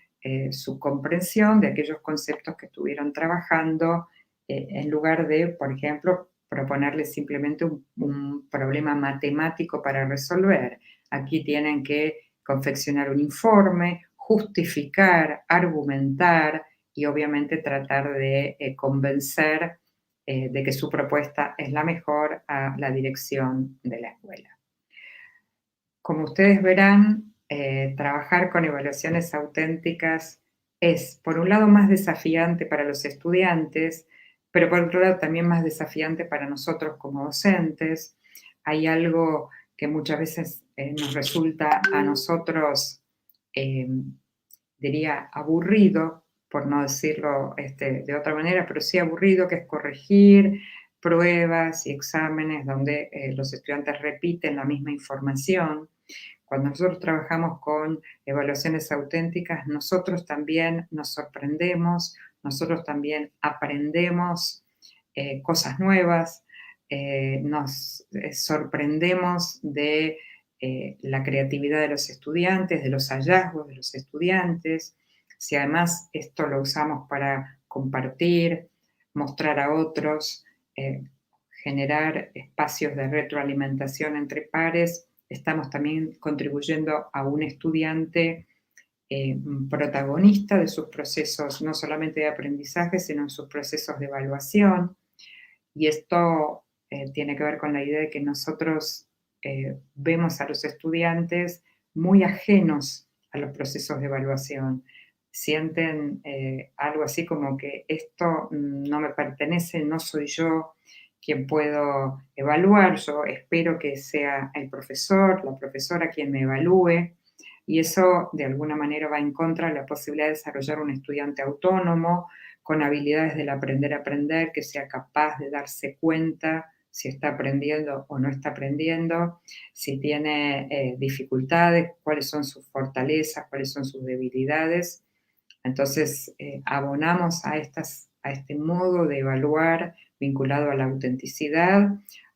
su comprensión de aquellos conceptos que estuvieron trabajando, en lugar de, por ejemplo, proponerles simplemente un problema matemático para resolver. Aquí tienen que confeccionar un informe, justificar, argumentar y obviamente tratar de convencer de que su propuesta es la mejor a la dirección de la escuela. Como ustedes verán, trabajar con evaluaciones auténticas es, por un lado, más desafiante para los estudiantes, pero por otro lado también más desafiante para nosotros como docentes. Hay algo que muchas veces nos resulta a nosotros, diría, aburrido, por no decirlo de otra manera, pero sí aburrido, que es corregir pruebas y exámenes donde los estudiantes repiten la misma información. Cuando nosotros trabajamos con evaluaciones auténticas, nosotros también nos sorprendemos, nosotros también aprendemos cosas nuevas, nos sorprendemos de la creatividad de los estudiantes, de los hallazgos de los estudiantes. Si además esto lo usamos para compartir, mostrar a otros, generar espacios de retroalimentación entre pares, estamos también contribuyendo a un estudiante protagonista de sus procesos, no solamente de aprendizaje, sino en sus procesos de evaluación. Y esto tiene que ver con la idea de que nosotros vemos a los estudiantes muy ajenos a los procesos de evaluación. Sienten algo así como que esto no me pertenece, no soy yo quien puedo evaluar, yo espero que sea el profesor, la profesora quien me evalúe, y eso de alguna manera va en contra de la posibilidad de desarrollar un estudiante autónomo, con habilidades del aprender a aprender, que sea capaz de darse cuenta si está aprendiendo o no está aprendiendo, si tiene dificultades, cuáles son sus fortalezas, cuáles son sus debilidades. Entonces, abonamos a este modo de evaluar vinculado a la autenticidad,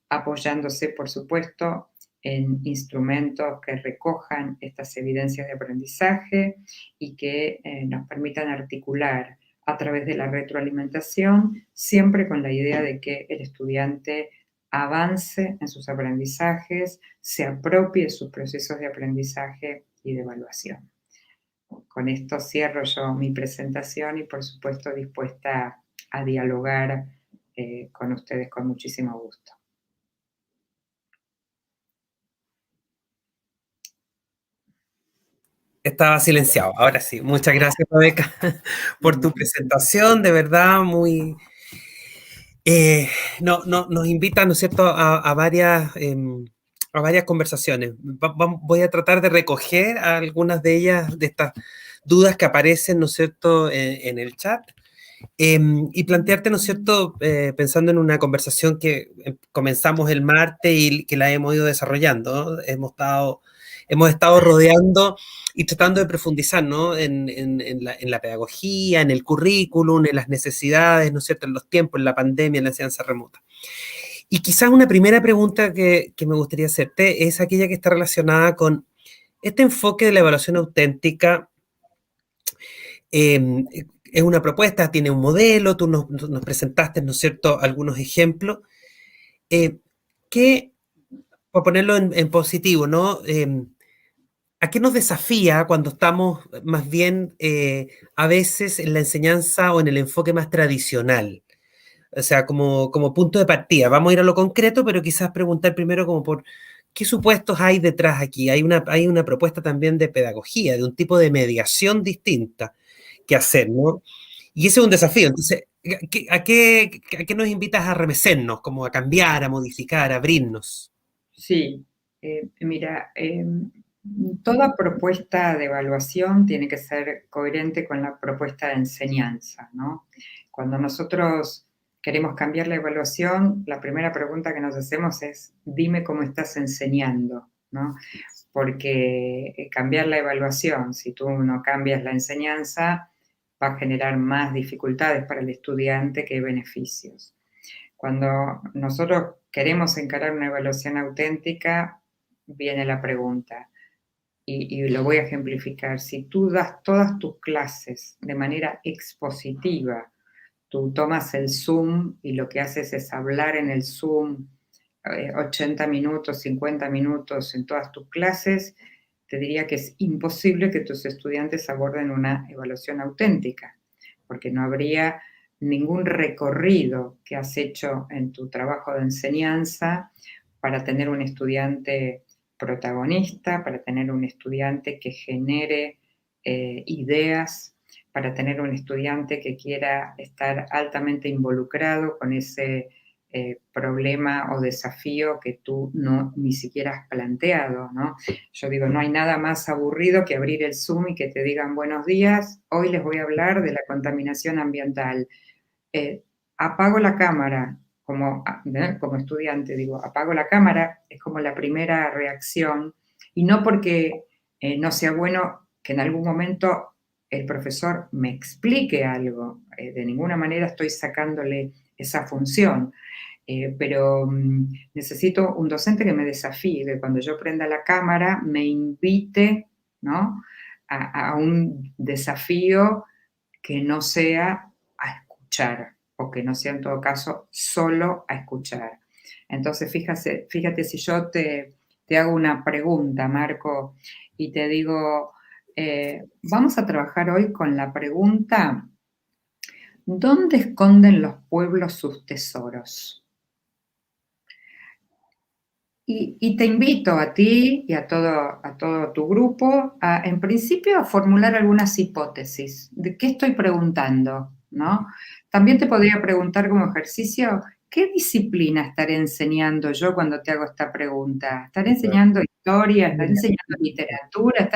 apoyándose, por supuesto, en instrumentos que recojan estas evidencias de aprendizaje y que nos permitan articular a través de la retroalimentación, siempre con la idea de que el estudiante avance en sus aprendizajes, se apropie sus procesos de aprendizaje y de evaluación. Con esto cierro yo mi presentación y, por supuesto, dispuesta a dialogar con ustedes con muchísimo gusto.
Estaba silenciado. Ahora sí, muchas gracias, Rebeca, por tu presentación, de verdad, muy... nos invita, ¿no es cierto?, a varias conversaciones. Voy a tratar de recoger algunas de ellas, de estas dudas que aparecen, ¿no es cierto?, en el chat. Y plantearte, ¿no es cierto?, pensando en una conversación que comenzamos el martes y que la hemos ido desarrollando, ¿no? Hemos estado rodeando y tratando de profundizar, ¿no?, en la pedagogía, en el currículum, en las necesidades, ¿no es cierto?, en los tiempos, en la pandemia, en la enseñanza remota. Y quizás una primera pregunta que me gustaría hacerte es aquella que está relacionada con este enfoque de la evaluación auténtica. Es una propuesta, tiene un modelo, tú nos presentaste, ¿no es cierto?, algunos ejemplos, que, por ponerlo en positivo, ¿no?, ¿a qué nos desafía cuando estamos más bien a veces en la enseñanza o en el enfoque más tradicional? O sea, como punto de partida. Vamos a ir a lo concreto, pero quizás preguntar primero como por qué supuestos hay detrás aquí. Hay una propuesta también de pedagogía, de un tipo de mediación distinta que hacer, ¿no? Y ese es un desafío. Entonces, ¿a qué nos invitas a remecernos, como a cambiar, a modificar, a abrirnos?
Sí, mira, toda propuesta de evaluación tiene que ser coherente con la propuesta de enseñanza, ¿no? Cuando nosotros queremos cambiar la evaluación, la primera pregunta que nos hacemos es, dime cómo estás enseñando, ¿no? Porque cambiar la evaluación, si tú no cambias la enseñanza, va a generar más dificultades para el estudiante que beneficios. Cuando nosotros queremos encarar una evaluación auténtica, viene la pregunta, y lo voy a ejemplificar. Si tú das todas tus clases de manera expositiva, tú tomas el Zoom y lo que haces es hablar en el Zoom 80 minutos, 50 minutos en todas tus clases, te diría que es imposible que tus estudiantes aborden una evaluación auténtica, porque no habría ningún recorrido que has hecho en tu trabajo de enseñanza para tener un estudiante protagonista, para tener un estudiante que genere ideas, para tener un estudiante que quiera estar altamente involucrado con ese problema o desafío que tú ni siquiera has planteado, ¿no? Yo digo, no hay nada más aburrido que abrir el Zoom y que te digan buenos días, hoy les voy a hablar de la contaminación ambiental. Apago la cámara, como estudiante, digo, apago la cámara, es como la primera reacción, y no porque no sea bueno que en algún momento el profesor me explique algo, de ninguna manera estoy sacándole esa función, pero necesito un docente que me desafíe, que cuando yo prenda la cámara me invite, ¿no?, a un desafío que no sea a escuchar, o que no sea en todo caso solo a escuchar. Entonces, fíjate si yo te hago una pregunta, Marco, y te digo, vamos a trabajar hoy con la pregunta, ¿dónde esconden los pueblos sus tesoros? Y te invito a ti y a todo tu grupo en principio, a formular algunas hipótesis de qué estoy preguntando, ¿no? También te podría preguntar como ejercicio, ¿qué disciplina estaré enseñando yo cuando te hago esta pregunta? ¿Estaré enseñando historia? ¿Estaré enseñando literatura?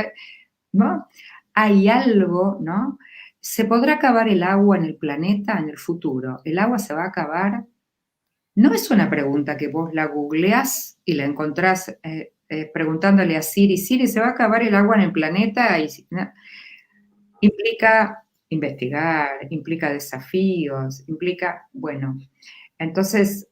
¿No? Hay algo, ¿no? ¿Se podrá acabar el agua en el planeta en el futuro? ¿El agua se va a acabar? No es una pregunta que vos la googleás y la encontrás preguntándole a Siri, Siri, ¿se va a acabar el agua en el planeta? No. Implica investigar, implica desafíos, implica, bueno, entonces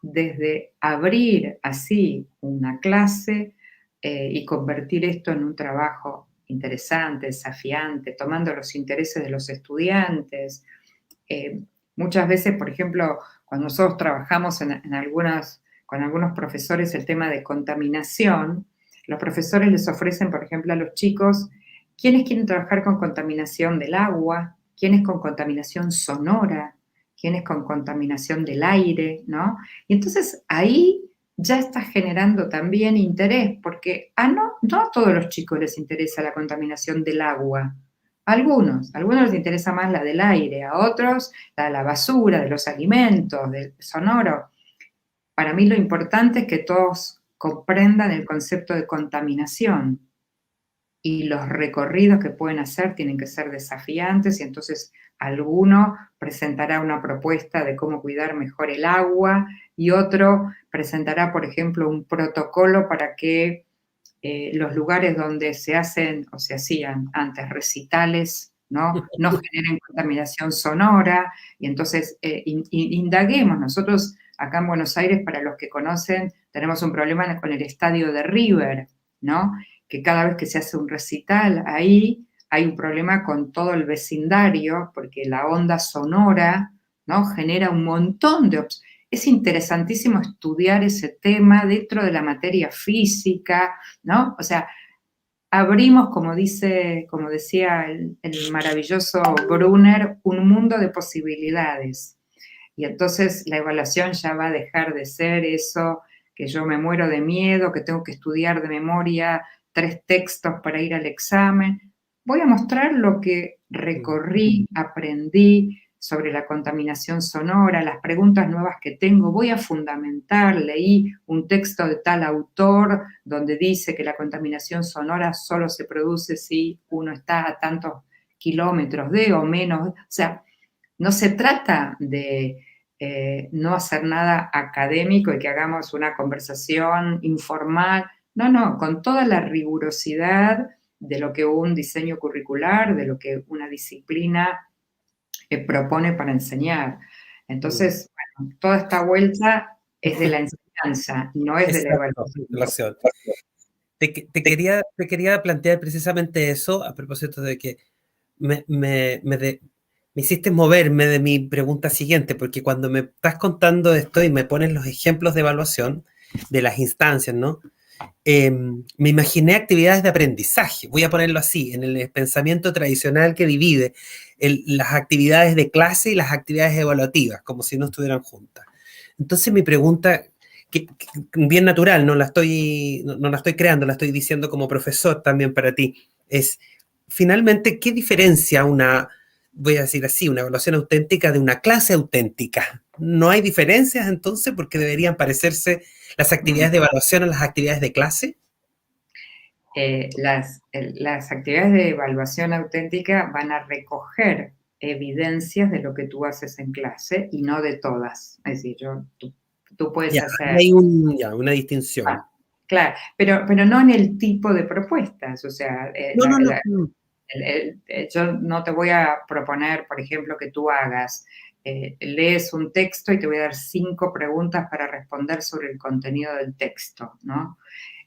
desde abrir así una clase y convertir esto en un trabajo interesante, desafiante, tomando los intereses de los estudiantes, muchas veces, por ejemplo, cuando nosotros trabajamos con algunos profesores el tema de contaminación, los profesores les ofrecen, por ejemplo, a los chicos, ¿quiénes quieren trabajar con contaminación del agua? ¿Quiénes con contaminación sonora? ¿Quiénes con contaminación del aire? ¿No? Y entonces ahí ya estás generando también interés, porque no a todos los chicos les interesa la contaminación del agua. A algunos les interesa más la del aire, a otros la de la basura, de los alimentos, del sonoro. Para mí lo importante es que todos comprendan el concepto de contaminación y los recorridos que pueden hacer tienen que ser desafiantes y entonces alguno presentará una propuesta de cómo cuidar mejor el agua y otro presentará, por ejemplo, un protocolo para que los lugares donde se hacen o se hacían antes recitales, no generen contaminación sonora, y entonces indaguemos. Nosotros acá en Buenos Aires, para los que conocen, tenemos un problema con el estadio de River, ¿no? Que cada vez que se hace un recital ahí, hay un problema con todo el vecindario, porque la onda sonora, ¿no? Genera un montón de es interesantísimo estudiar ese tema dentro de la materia física, ¿no? O sea, abrimos, como decía el maravilloso Brunner, un mundo de posibilidades. Y entonces la evaluación ya va a dejar de ser eso, que yo me muero de miedo, que tengo que estudiar de memoria 3 textos para ir al examen. Voy a mostrar lo que recorrí, aprendí sobre la contaminación sonora, las preguntas nuevas que tengo. Voy a fundamentar, leí un texto de tal autor donde dice que la contaminación sonora solo se produce si uno está a tantos kilómetros de o menos. O sea, no se trata de no hacer nada académico y que hagamos una conversación informal. No, con toda la rigurosidad de lo que un diseño curricular, de lo que una disciplina propone para enseñar. Entonces, bueno, toda esta vuelta es de la enseñanza, no es de la evaluación.
Te quería plantear precisamente eso a propósito de que me hiciste moverme de mi pregunta siguiente, porque cuando me estás contando esto y me pones los ejemplos de evaluación de las instancias, ¿no? Me imaginé actividades de aprendizaje, voy a ponerlo así, en el pensamiento tradicional que divide las actividades de clase y las actividades evaluativas, como si no estuvieran juntas. Entonces mi pregunta, que bien natural, no la estoy creando, la estoy diciendo como profesor también para ti, es, finalmente, ¿qué diferencia voy a decir así, una evaluación auténtica de una clase auténtica? ¿No hay diferencias entonces porque deberían parecerse las actividades de evaluación a las actividades de clase?
Las actividades de evaluación auténtica van a recoger evidencias de lo que tú haces en clase y no de todas. Es decir, tú puedes hacer...
Hay una distinción.
Claro, pero no en el tipo de propuestas. O sea, yo no te voy a proponer, por ejemplo, que tú hagas, lees un texto y te voy a dar 5 preguntas para responder sobre el contenido del texto, ¿no?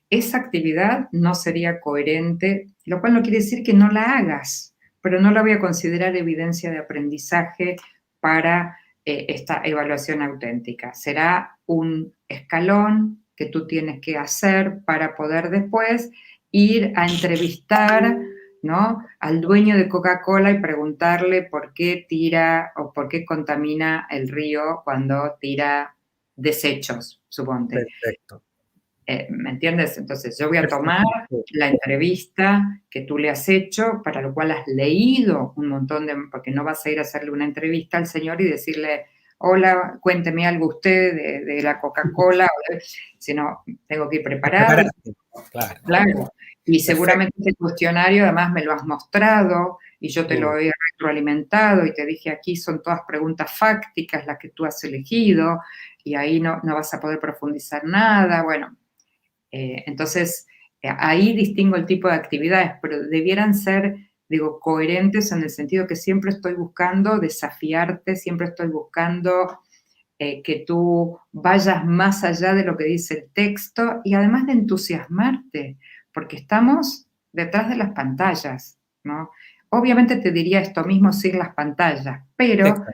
Esa actividad no sería coherente, lo cual no quiere decir que no la hagas, pero no la voy a considerar evidencia de aprendizaje para esta evaluación auténtica. Será un escalón que tú tienes que hacer para poder después ir a entrevistar, ¿no?, al dueño de Coca-Cola y preguntarle por qué tira o por qué contamina el río cuando tira desechos, suponte.
Perfecto.
¿Me entiendes? Entonces, yo voy a tomar la entrevista que tú le has hecho, para lo cual has leído un montón porque no vas a ir a hacerle una entrevista al señor y decirle, hola, cuénteme algo usted de la Coca-Cola, sino tengo que ir preparado. Claro. Y seguramente ese cuestionario además me lo has mostrado y yo te lo he retroalimentado y te dije, aquí son todas preguntas fácticas las que tú has elegido y ahí no vas a poder profundizar nada. Bueno, entonces ahí distingo el tipo de actividades, pero debieran ser, digo, coherentes en el sentido que siempre estoy buscando desafiarte, siempre estoy buscando que tú vayas más allá de lo que dice el texto y además de entusiasmarte, porque estamos detrás de las pantallas, ¿no? Obviamente te diría esto mismo sin las pantallas, pero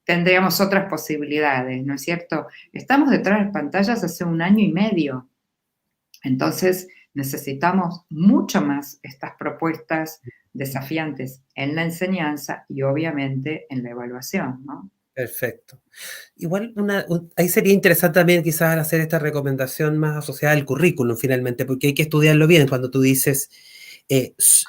tendríamos otras posibilidades, ¿no es cierto? Estamos detrás de las pantallas hace 1 año y medio, entonces necesitamos mucho más estas propuestas desafiantes en la enseñanza y obviamente en la evaluación, ¿no?
Perfecto. Igual ahí sería interesante también quizás hacer esta recomendación más asociada al currículum finalmente, porque hay que estudiarlo bien. Cuando tú dices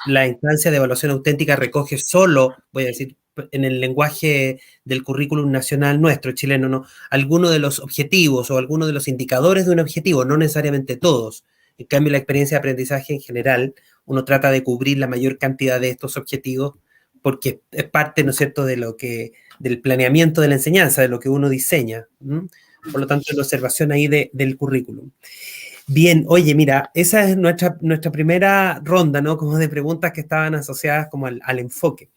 la instancia de evaluación auténtica recoge solo, voy a decir en el lenguaje del currículum nacional nuestro, chileno, ¿no? Algunos de los objetivos o algunos de los indicadores de un objetivo, no necesariamente todos. En cambio, la experiencia de aprendizaje en general, uno trata de cubrir la mayor cantidad de estos objetivos porque es parte, ¿no es cierto?, del planeamiento de la enseñanza, de lo que uno diseña. Por lo tanto, la observación ahí del currículum. Bien, oye, mira, esa es nuestra primera ronda, ¿no? Como de preguntas que estaban asociadas como al enfoque.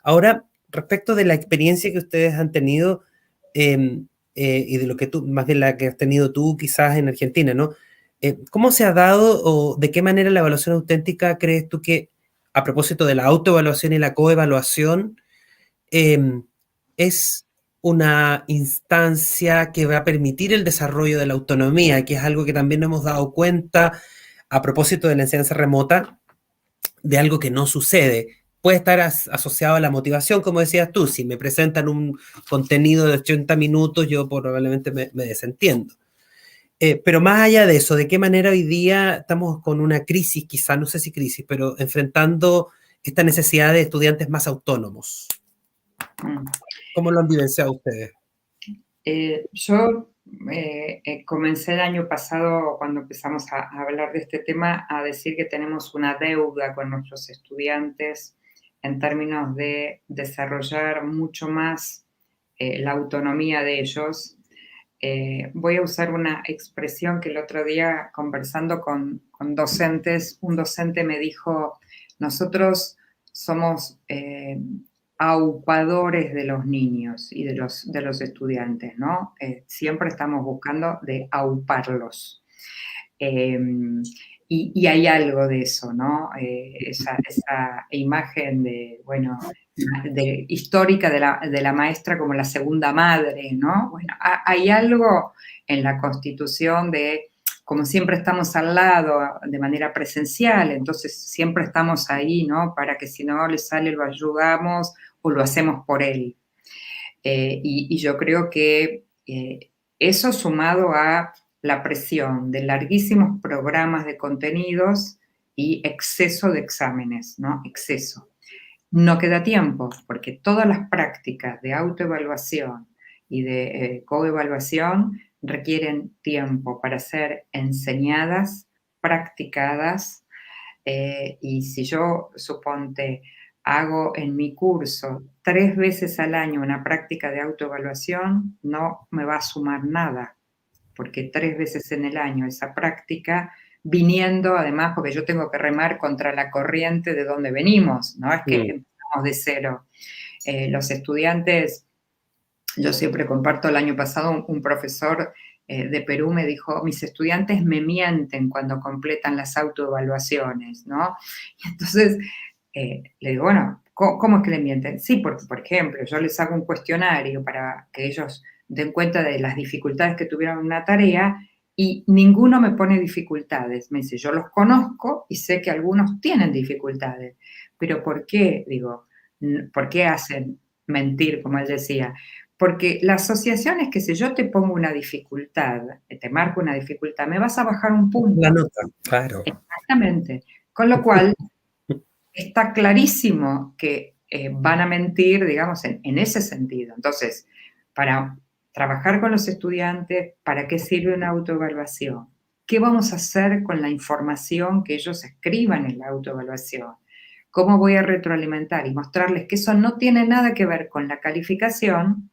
Ahora, respecto de la experiencia que ustedes han tenido y de lo que tú, más bien la que has tenido tú quizás en Argentina, ¿no? ¿Cómo se ha dado o de qué manera la evaluación auténtica crees tú que, a propósito de la autoevaluación y la coevaluación, es una instancia que va a permitir el desarrollo de la autonomía, que es algo que también nos hemos dado cuenta a propósito de la enseñanza remota, de algo que no sucede? Puede estar asociado a la motivación, como decías tú. Si me presentan un contenido de 80 minutos, yo probablemente me desentiendo. Pero más allá de eso, ¿de qué manera hoy día estamos con una crisis, quizá, no sé si crisis, pero enfrentando esta necesidad de estudiantes más autónomos? ¿Cómo lo han vivenciado ustedes?
Yo comencé el año pasado, cuando empezamos a hablar de este tema, a decir que tenemos una deuda con nuestros estudiantes en términos de desarrollar mucho más la autonomía de ellos. Voy a usar una expresión que el otro día, conversando con docentes, un docente me dijo, nosotros somos aupadores de los niños y de los estudiantes, ¿no? Siempre estamos buscando de auparlos. Y hay algo de eso, ¿no? Esa imagen de, bueno, histórica de la maestra como la segunda madre, ¿no? Bueno, hay algo en la Constitución de, como siempre estamos al lado de manera presencial, entonces siempre estamos ahí, ¿no? Para que si no le sale lo ayudamos o lo hacemos por él. Y yo creo que eso sumado a la presión de larguísimos programas de contenidos y exceso de exámenes, ¿no? Exceso. No queda tiempo, porque todas las prácticas de autoevaluación y de coevaluación requieren tiempo para ser enseñadas, practicadas, y si yo, suponte, hago en mi curso 3 veces al año una práctica de autoevaluación, no me va a sumar nada, porque 3 veces en el año esa práctica, viniendo además, porque yo tengo que remar contra la corriente de donde venimos, no es que empezamos de cero. Los estudiantes, yo siempre comparto, el año pasado un profesor de Perú me dijo, mis estudiantes me mienten cuando completan las autoevaluaciones, ¿no? Y entonces le digo, bueno, ¿cómo es que le mienten? Sí, porque, por ejemplo, yo les hago un cuestionario para que ellos den cuenta de las dificultades que tuvieron en una tarea y ninguno me pone dificultades. Me dice, yo los conozco y sé que algunos tienen dificultades, pero ¿por qué? Digo, ¿por qué hacen mentir, como él decía? Porque la asociación es que si yo te pongo una dificultad, te marco una dificultad, me vas a bajar un punto.
La nota, claro.
Exactamente. Con lo cual, está clarísimo que van a mentir, digamos, en ese sentido. Entonces, para trabajar con los estudiantes, ¿para qué sirve una autoevaluación? ¿Qué vamos a hacer con la información que ellos escriban en la autoevaluación? ¿Cómo voy a retroalimentar y mostrarles que eso no tiene nada que ver con la calificación?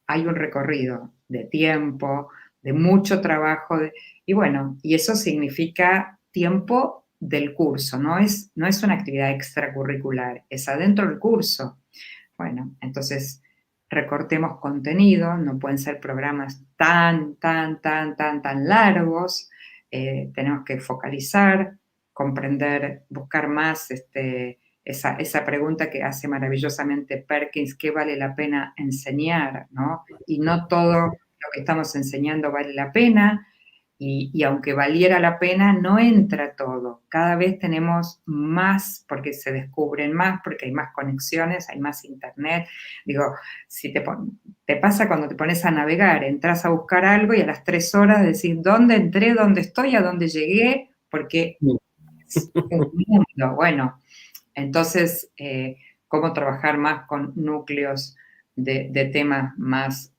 Hay un recorrido de tiempo, de mucho trabajo, y bueno, y eso significa tiempo del curso, no es una actividad extracurricular, es adentro del curso. Bueno, entonces recortemos contenido, no pueden ser programas tan largos, tenemos que focalizar, comprender, buscar más esa pregunta que hace maravillosamente Perkins, ¿qué vale la pena enseñar? ¿No? Y no todo lo que estamos enseñando vale la pena, y aunque valiera la pena, no entra todo. Cada vez tenemos más, porque se descubren más, porque hay más conexiones, hay más internet. Digo, si te pasa cuando te pones a navegar, entras a buscar algo y a las 3 horas decís, ¿dónde entré? ¿Dónde estoy? ¿A dónde llegué? Porque es un mundo. Bueno, entonces, cómo trabajar más con núcleos de temas más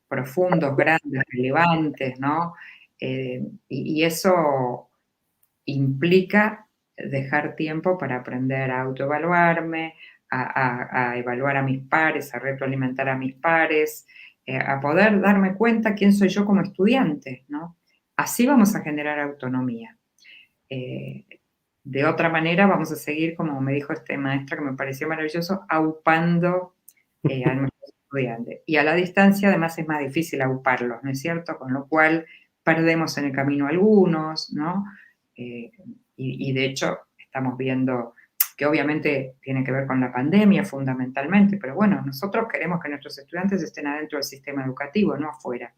profundos, grandes, relevantes, ¿no? Y eso implica dejar tiempo para aprender a autoevaluarme, a evaluar a mis pares, a retroalimentar a mis pares, a poder darme cuenta quién soy yo como estudiante, ¿no? Así vamos a generar autonomía. De otra manera, vamos a seguir, como me dijo este maestro que me pareció maravilloso, aupando a nuestros estudiantes. Y a la distancia, además, es más difícil auparlos, ¿no es cierto? Con lo cual, perdemos en el camino algunos, ¿no? Y de hecho, estamos viendo que obviamente tiene que ver con la pandemia fundamentalmente, pero bueno, nosotros queremos que nuestros estudiantes estén adentro del sistema educativo, no afuera.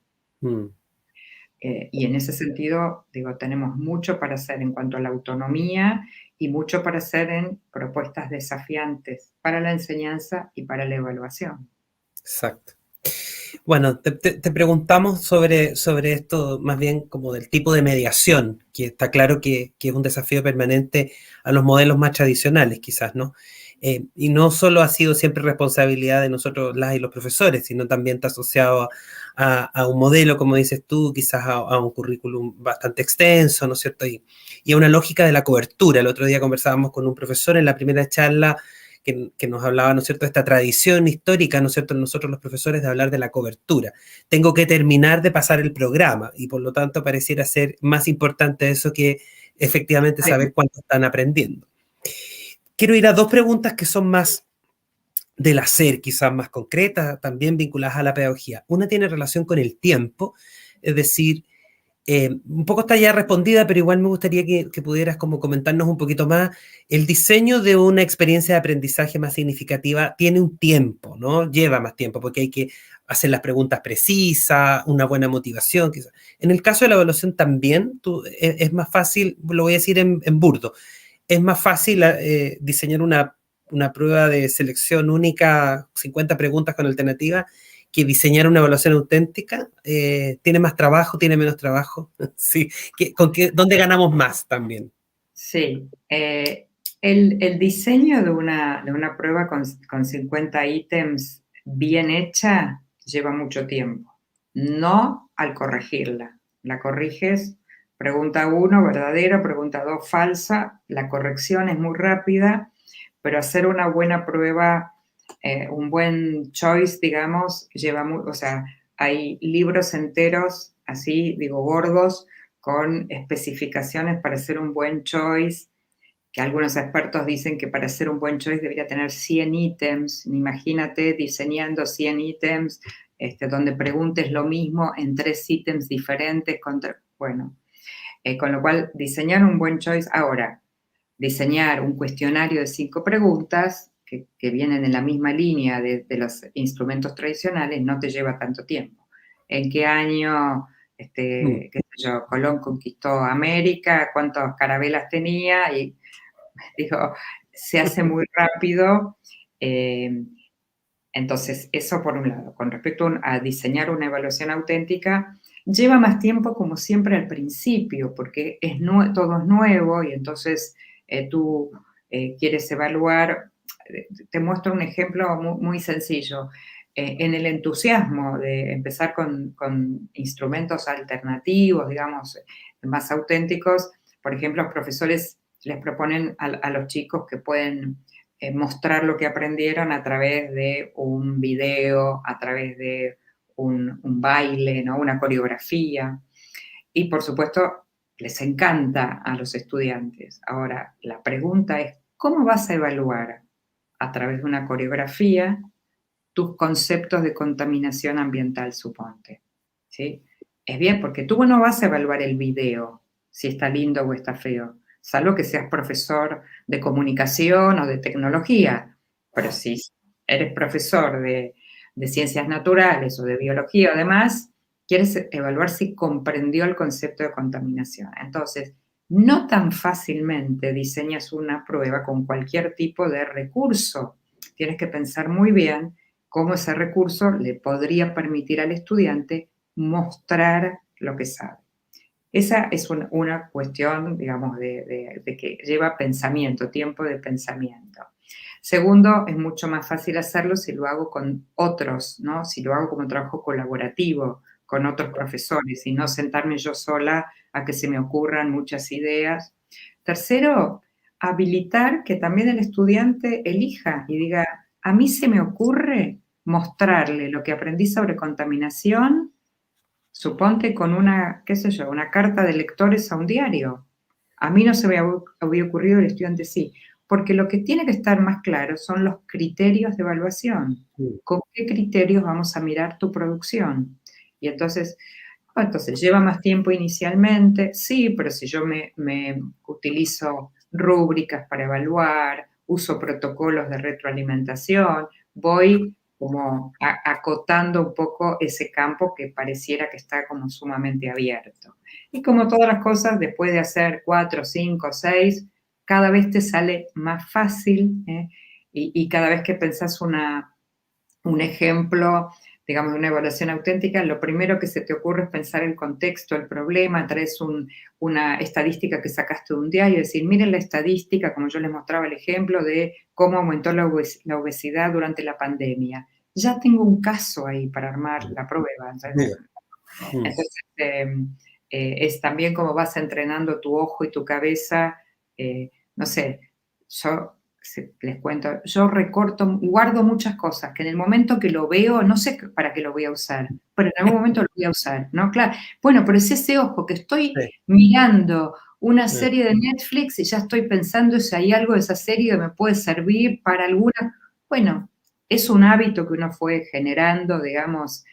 Y en ese sentido, digo, tenemos mucho para hacer en cuanto a la autonomía y mucho para hacer en propuestas desafiantes para la enseñanza y para la evaluación.
Exacto. Bueno, te preguntamos sobre esto, más bien como del tipo de mediación, que está claro que es un desafío permanente a los modelos más tradicionales, quizás, ¿no? Y no solo ha sido siempre responsabilidad de nosotros, las y los profesores, sino también está asociado a un modelo, como dices tú, quizás a un currículum bastante extenso, ¿no es cierto? Y a una lógica de la cobertura. El otro día conversábamos con un profesor en la primera charla que nos hablaba, ¿no es cierto?, de esta tradición histórica, ¿no es cierto?, nosotros los profesores de hablar de la cobertura. Tengo que terminar de pasar el programa y por lo tanto pareciera ser más importante eso que efectivamente saber cuánto están aprendiendo. Quiero ir a dos preguntas que son más del hacer, quizás más concretas, también vinculadas a la pedagogía. Una tiene relación con el tiempo, es decir, un poco está ya respondida, pero igual me gustaría que pudieras como comentarnos un poquito más. El diseño de una experiencia de aprendizaje más significativa tiene un tiempo, ¿no? Lleva más tiempo porque hay que hacer las preguntas precisas, una buena motivación, quizás. En el caso de la evaluación también, es más fácil, lo voy a decir en burdo, es más fácil diseñar una prueba de selección única, 50 preguntas con alternativa, que diseñar una evaluación auténtica. ¿Tiene más trabajo, tiene menos trabajo? Sí. ¿Dónde ganamos más también?
Sí. El diseño de una prueba con 50 ítems bien hecha lleva mucho tiempo. No al corregirla. La corriges, pregunta 1, verdadera, pregunta 2, falsa. La corrección es muy rápida, pero hacer una buena prueba, un buen choice, digamos, lleva o sea, hay libros enteros, así, digo, gordos, con especificaciones para hacer un buen choice, que algunos expertos dicen que para hacer un buen choice debería tener 100 ítems. Imagínate diseñando 100 ítems, donde preguntes lo mismo en 3 ítems diferentes. Bueno, con lo cual, diseñar un buen choice. Ahora, diseñar un cuestionario de 5 preguntas que vienen en la misma línea de los instrumentos tradicionales no te lleva tanto tiempo. ¿En qué año, qué sé yo, Colón conquistó América? ¿Cuántas carabelas tenía? Y digo, se hace muy rápido. Entonces, eso por un lado. Con respecto a diseñar una evaluación auténtica, lleva más tiempo, como siempre, al principio, porque todo es nuevo y entonces tú quieres evaluar. Te muestro un ejemplo muy sencillo. En el entusiasmo de empezar con instrumentos alternativos, digamos, más auténticos, por ejemplo, los profesores les proponen a los chicos que pueden mostrar lo que aprendieron a través de un video, a través de un baile, ¿no? Una coreografía. Y por supuesto, les encanta a los estudiantes. Ahora, la pregunta es, ¿cómo vas a evaluar a través de una coreografía tus conceptos de contaminación ambiental, suponte? ¿Sí? Es bien, porque tú no vas a evaluar el video, si está lindo o está feo, salvo que seas profesor de comunicación o de tecnología. Pero si eres profesor de ciencias naturales o de biología o demás, quieres evaluar si comprendió el concepto de contaminación. Entonces, no tan fácilmente diseñas una prueba con cualquier tipo de recurso. Tienes que pensar muy bien cómo ese recurso le podría permitir al estudiante mostrar lo que sabe. Esa es una cuestión, digamos, de que lleva pensamiento, tiempo de pensamiento. Segundo, es mucho más fácil hacerlo si lo hago con otros, ¿no? Si lo hago como trabajo colaborativo con otros profesores y no sentarme yo sola a que se me ocurran muchas ideas. Tercero, habilitar que también el estudiante elija y diga, a mí se me ocurre mostrarle lo que aprendí sobre contaminación, suponte con una, qué sé yo, una carta de lectores a un diario. A mí no se me había ocurrido, el estudiante sí, porque lo que tiene que estar más claro son los criterios de evaluación. ¿Con qué criterios vamos a mirar tu producción? Y entonces lleva más tiempo inicialmente, sí, pero si yo me utilizo rúbricas para evaluar, uso protocolos de retroalimentación, voy como acotando un poco ese campo que pareciera que está como sumamente abierto. Y como todas las cosas, después de hacer 4, 5, 6, cada vez te sale más fácil, y cada vez que pensás un ejemplo, digamos, de una evaluación auténtica, lo primero que se te ocurre es pensar el contexto, el problema, traes una estadística que sacaste de un diario y decir, miren la estadística, como yo les mostraba el ejemplo de cómo aumentó la obesidad durante la pandemia. Ya tengo un caso ahí para armar la prueba. Entonces, es también como vas entrenando tu ojo y tu cabeza. No sé, yo les cuento, yo recorto, guardo muchas cosas que en el momento que lo veo, no sé para qué lo voy a usar, pero en algún momento lo voy a usar, ¿no? Claro, bueno, pero es ese ojo que estoy mirando una serie de Netflix y ya estoy pensando si hay algo de esa serie que me puede servir para alguna. Bueno, es un hábito que uno fue generando, digamos,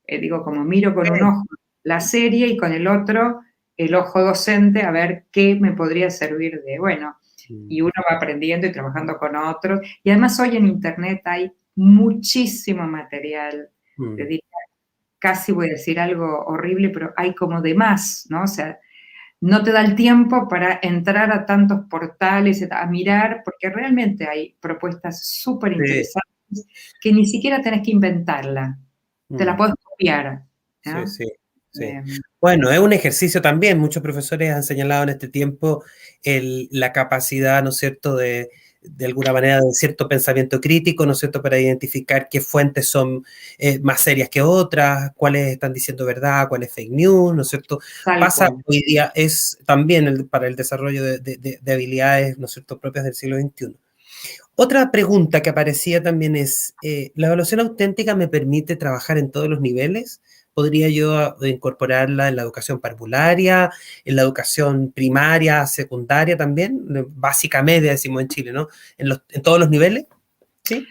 digo, como miro con un ojo la serie y con el otro el ojo docente a ver qué me podría servir de, bueno, y uno va aprendiendo y trabajando con otros. Y además hoy en Internet hay muchísimo material, te diría, casi voy a decir algo horrible, pero hay como de más, ¿no? O sea, no te da el tiempo para entrar a tantos portales, a mirar, porque realmente hay propuestas súper interesantes que ni siquiera tenés que inventarla, te la podés copiar, ¿no?
Sí. Bueno, es un ejercicio también. Muchos profesores han señalado en este tiempo la capacidad, ¿no es cierto?, de alguna manera de cierto pensamiento crítico, ¿no es cierto?, para identificar qué fuentes son más serias que otras, cuáles están diciendo verdad, cuáles fake news, ¿no es cierto? Pasa hoy día, es también para el desarrollo de habilidades, ¿no es cierto?, propias del siglo XXI. Otra pregunta que aparecía también es, ¿la evaluación auténtica me permite trabajar en todos los niveles? ¿Podría yo incorporarla en la educación parvularia, en la educación primaria, secundaria también? Básica, media, decimos en Chile, ¿no? ¿En todos los niveles? ¿Sí?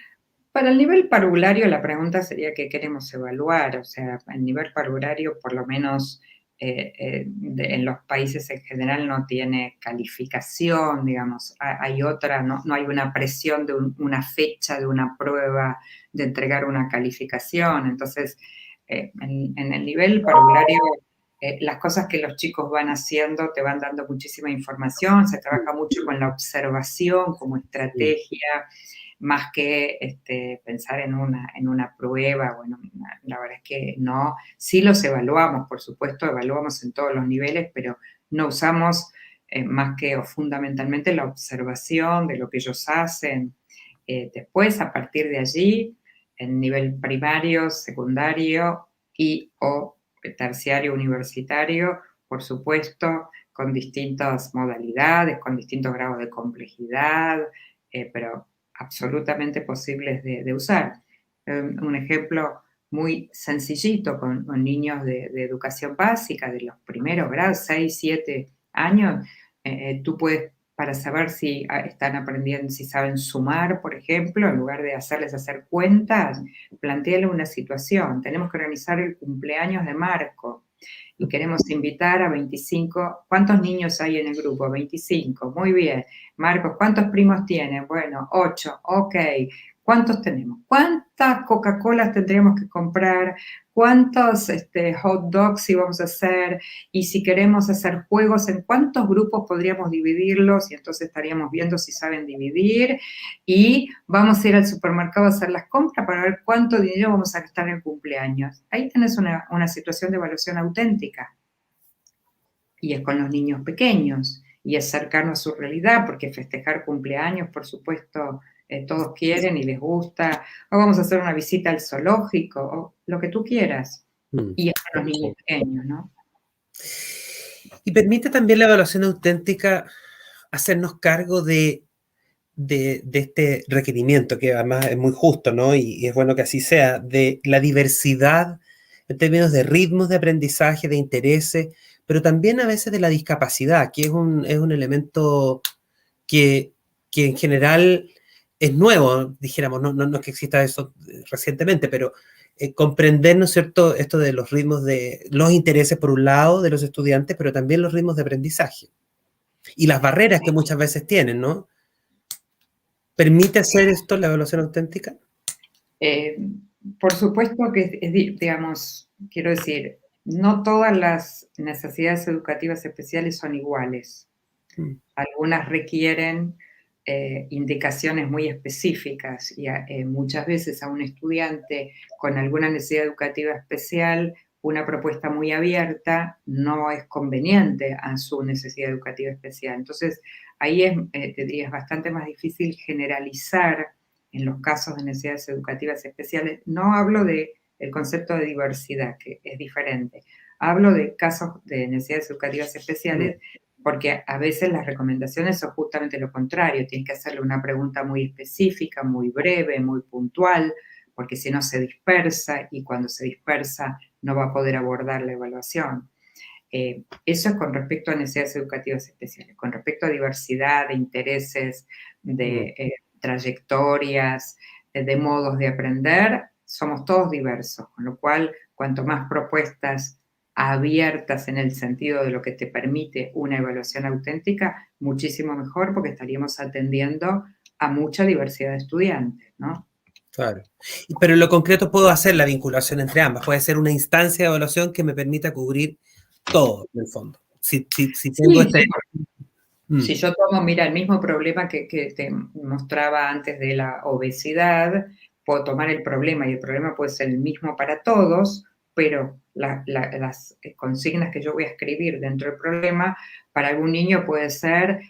Para el nivel parvulario la pregunta sería qué queremos evaluar. O sea, el nivel parvulario por lo menos en los países en general no tiene calificación, digamos, hay otra, no hay una presión de una fecha de una prueba de entregar una calificación. Entonces, en el nivel parvulario las cosas que los chicos van haciendo te van dando muchísima información, se trabaja mucho con la observación como estrategia, más que pensar en una prueba. Bueno, la verdad es que no. Sí los evaluamos, por supuesto, evaluamos en todos los niveles, pero no usamos más que o fundamentalmente la observación de lo que ellos hacen. Después, a partir de allí, en nivel primario, secundario y o terciario universitario, por supuesto, con distintas modalidades, con distintos grados de complejidad, pero absolutamente posibles de usar. Un ejemplo muy sencillito con niños de educación básica, de los primeros grados, 6, 7 años, tú puedes, para saber si están aprendiendo, si saben sumar, por ejemplo, en lugar de hacerles hacer cuentas, plantéale una situación. Tenemos que organizar el cumpleaños de Marco y queremos invitar a 25. ¿Cuántos niños hay en el grupo? 25. Muy bien. Marcos, ¿cuántos primos tienen? Bueno, 8. Ok. ¿Cuántos tenemos? ¿Cuántas Coca-Colas tendríamos que comprar? ¿Cuántos hot dogs íbamos a hacer? Y si queremos hacer juegos, ¿en cuántos grupos podríamos dividirlos? Y entonces estaríamos viendo si saben dividir. Y vamos a ir al supermercado a hacer las compras para ver cuánto dinero vamos a gastar en el cumpleaños. Ahí tenés una situación de evaluación auténtica. Y es con los niños pequeños. Y es cercano a su realidad, porque festejar cumpleaños, por supuesto, todos quieren y les gusta, o vamos a hacer una visita al zoológico, o lo que tú quieras. Y es con los niños pequeños, ¿no?
Y permite también la evaluación auténtica hacernos cargo de este requerimiento, que además es muy justo, ¿no? Y es bueno que así sea, de la diversidad en términos de ritmos de aprendizaje, de intereses, pero también a veces de la discapacidad, que es un elemento que en general es nuevo, dijéramos, no es que exista eso recientemente, pero comprender, ¿no es cierto?, esto de los ritmos de los intereses por un lado de los estudiantes, pero también los ritmos de aprendizaje y las barreras que muchas veces tienen, ¿no? ¿Permite hacer esto la evaluación auténtica?
Por supuesto que, digamos, quiero decir, no todas las necesidades educativas especiales son iguales. Algunas requieren indicaciones muy específicas y muchas veces a un estudiante con alguna necesidad educativa especial, una propuesta muy abierta no es conveniente a su necesidad educativa especial. Entonces, ahí te diría, es bastante más difícil generalizar en los casos de necesidades educativas especiales. No hablo del concepto de diversidad, que es diferente. Hablo de casos de necesidades educativas especiales porque a veces las recomendaciones son justamente lo contrario. Tienes que hacerle una pregunta muy específica, muy breve, muy puntual, porque si no se dispersa y cuando se dispersa no va a poder abordar la evaluación. Eso es con respecto a necesidades educativas especiales. Con respecto a diversidad de intereses, de trayectorias, de modos de aprender, somos todos diversos, con lo cual cuanto más propuestas abiertas en el sentido de lo que te permite una evaluación auténtica, muchísimo mejor, porque estaríamos atendiendo a mucha diversidad de estudiantes, ¿no?
Claro. Pero en lo concreto puedo hacer la vinculación entre ambas. Puede ser una instancia de evaluación que me permita cubrir todo, en el fondo. Si tengo
Si yo tomo, mira, el mismo problema que te mostraba antes de la obesidad, puedo tomar el problema y el problema puede ser el mismo para todos, pero las consignas que yo voy a escribir dentro del problema, para algún niño puede ser,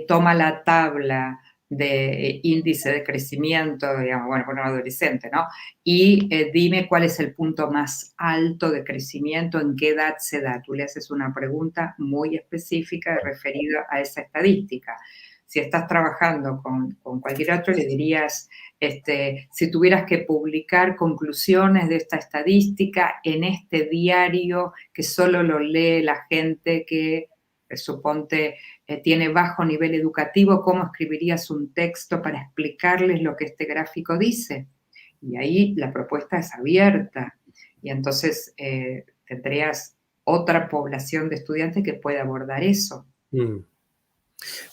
toma la tabla de índice de crecimiento, digamos, bueno, para un adolescente, ¿no? Y dime cuál es el punto más alto de crecimiento, en qué edad se da. Tú le haces una pregunta muy específica referida a esa estadística. Si estás trabajando con cualquier otro, le dirías, si tuvieras que publicar conclusiones de esta estadística en este diario que solo lo lee la gente que, suponte, tiene bajo nivel educativo, ¿cómo escribirías un texto para explicarles lo que este gráfico dice? Y ahí la propuesta es abierta. Y entonces tendrías otra población de estudiantes que puede abordar eso.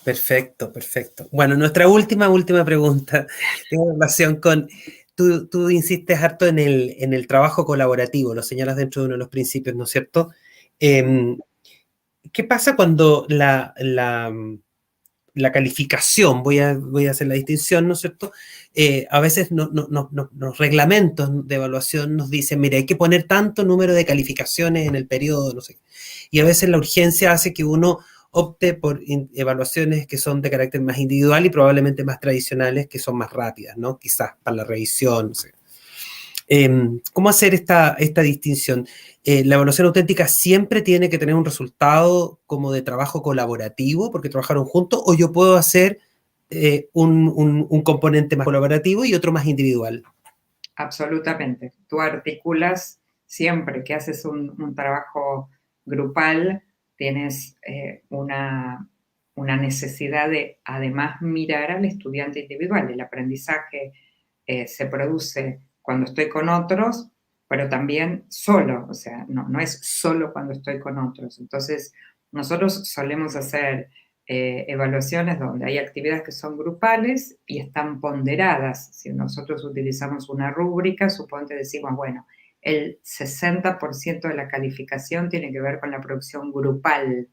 Perfecto, perfecto. Bueno, nuestra última pregunta tiene relación con, tú insistes harto en el trabajo colaborativo, lo señalas dentro de uno de los principios, ¿no es cierto? ¿Qué pasa cuando la calificación, voy a hacer la distinción, ¿no es cierto? A veces los reglamentos de evaluación nos dicen, mira, hay que poner tanto número de calificaciones en el periodo, no sé. Y a veces la urgencia hace que uno opte por evaluaciones que son de carácter más individual y probablemente más tradicionales, que son más rápidas, ¿no? Quizás para la revisión, no sé. ¿Cómo hacer esta distinción? La evaluación auténtica siempre tiene que tener un resultado como de trabajo colaborativo, porque trabajaron juntos, o yo puedo hacer un componente más colaborativo y otro más individual.
Absolutamente. Tú articulas siempre que haces un trabajo grupal, tienes una necesidad de además mirar al estudiante individual. El aprendizaje se produce cuando estoy con otros, pero también solo, o sea, no es solo cuando estoy con otros. Entonces, nosotros solemos hacer evaluaciones donde hay actividades que son grupales y están ponderadas. Si nosotros utilizamos una rúbrica, suponte decimos, bueno, el 60% de la calificación tiene que ver con la producción grupal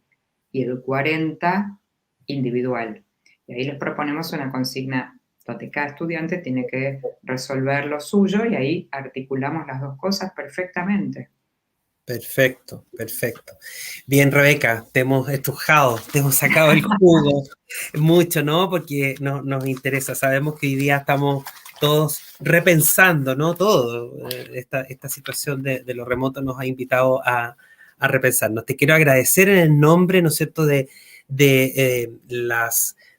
y el 40% individual. Y ahí les proponemos una consigna donde cada estudiante tiene que resolver lo suyo y ahí articulamos las dos cosas perfectamente.
Perfecto, perfecto. Bien, Rebeca, te hemos estrujado, te hemos sacado el jugo mucho, ¿no? Porque nos interesa, sabemos que hoy día estamos todos repensando, ¿no? Todo, esta situación de lo remoto nos ha invitado a repensarnos. Te quiero agradecer en el nombre, ¿no es cierto?, de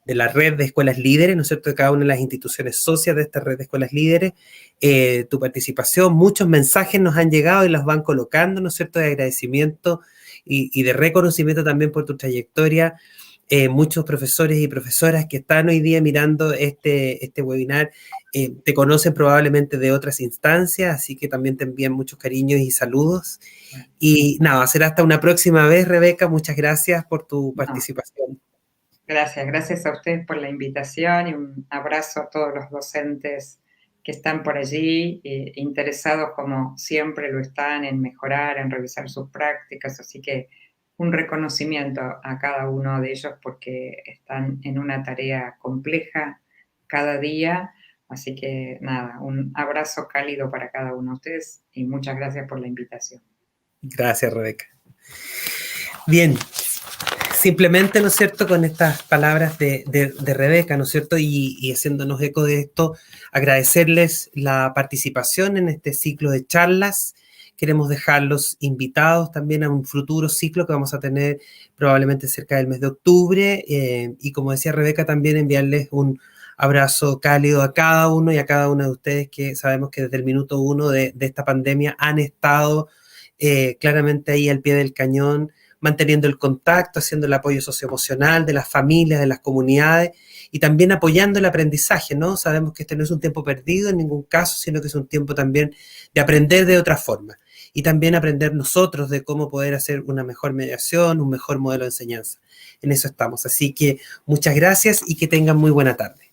la red de escuelas líderes, ¿no es cierto?, de cada una de las instituciones socias de esta red de escuelas líderes, tu participación, muchos mensajes nos han llegado y los van colocando, ¿no es cierto?, de agradecimiento y de reconocimiento también por tu trayectoria. Muchos profesores y profesoras que están hoy día mirando este webinar te conocen probablemente de otras instancias, así que también te envían muchos cariños y saludos. Y nada, será hasta una próxima vez, Rebeca. Muchas gracias por tu participación.
Gracias a ustedes por la invitación y un abrazo a todos los docentes que están por allí, interesados como siempre lo están en mejorar, en revisar sus prácticas, así que un reconocimiento a cada uno de ellos porque están en una tarea compleja cada día, así que nada, un abrazo cálido para cada uno de ustedes y muchas gracias por la invitación.
Gracias, Rebeca. Bien. Simplemente, ¿no es cierto?, con estas palabras de Rebeca, ¿no es cierto?, y haciéndonos eco de esto, agradecerles la participación en este ciclo de charlas. Queremos dejarlos invitados también a un futuro ciclo que vamos a tener probablemente cerca del mes de octubre, y como decía Rebeca, también enviarles un abrazo cálido a cada uno y a cada una de ustedes que sabemos que desde el minuto uno de esta pandemia han estado claramente ahí al pie del cañón, manteniendo el contacto, haciendo el apoyo socioemocional de las familias, de las comunidades y también apoyando el aprendizaje, ¿no? Sabemos que este no es un tiempo perdido en ningún caso, sino que es un tiempo también de aprender de otra forma y también aprender nosotros de cómo poder hacer una mejor mediación, un mejor modelo de enseñanza. En eso estamos. Así que muchas gracias y que tengan muy buena tarde.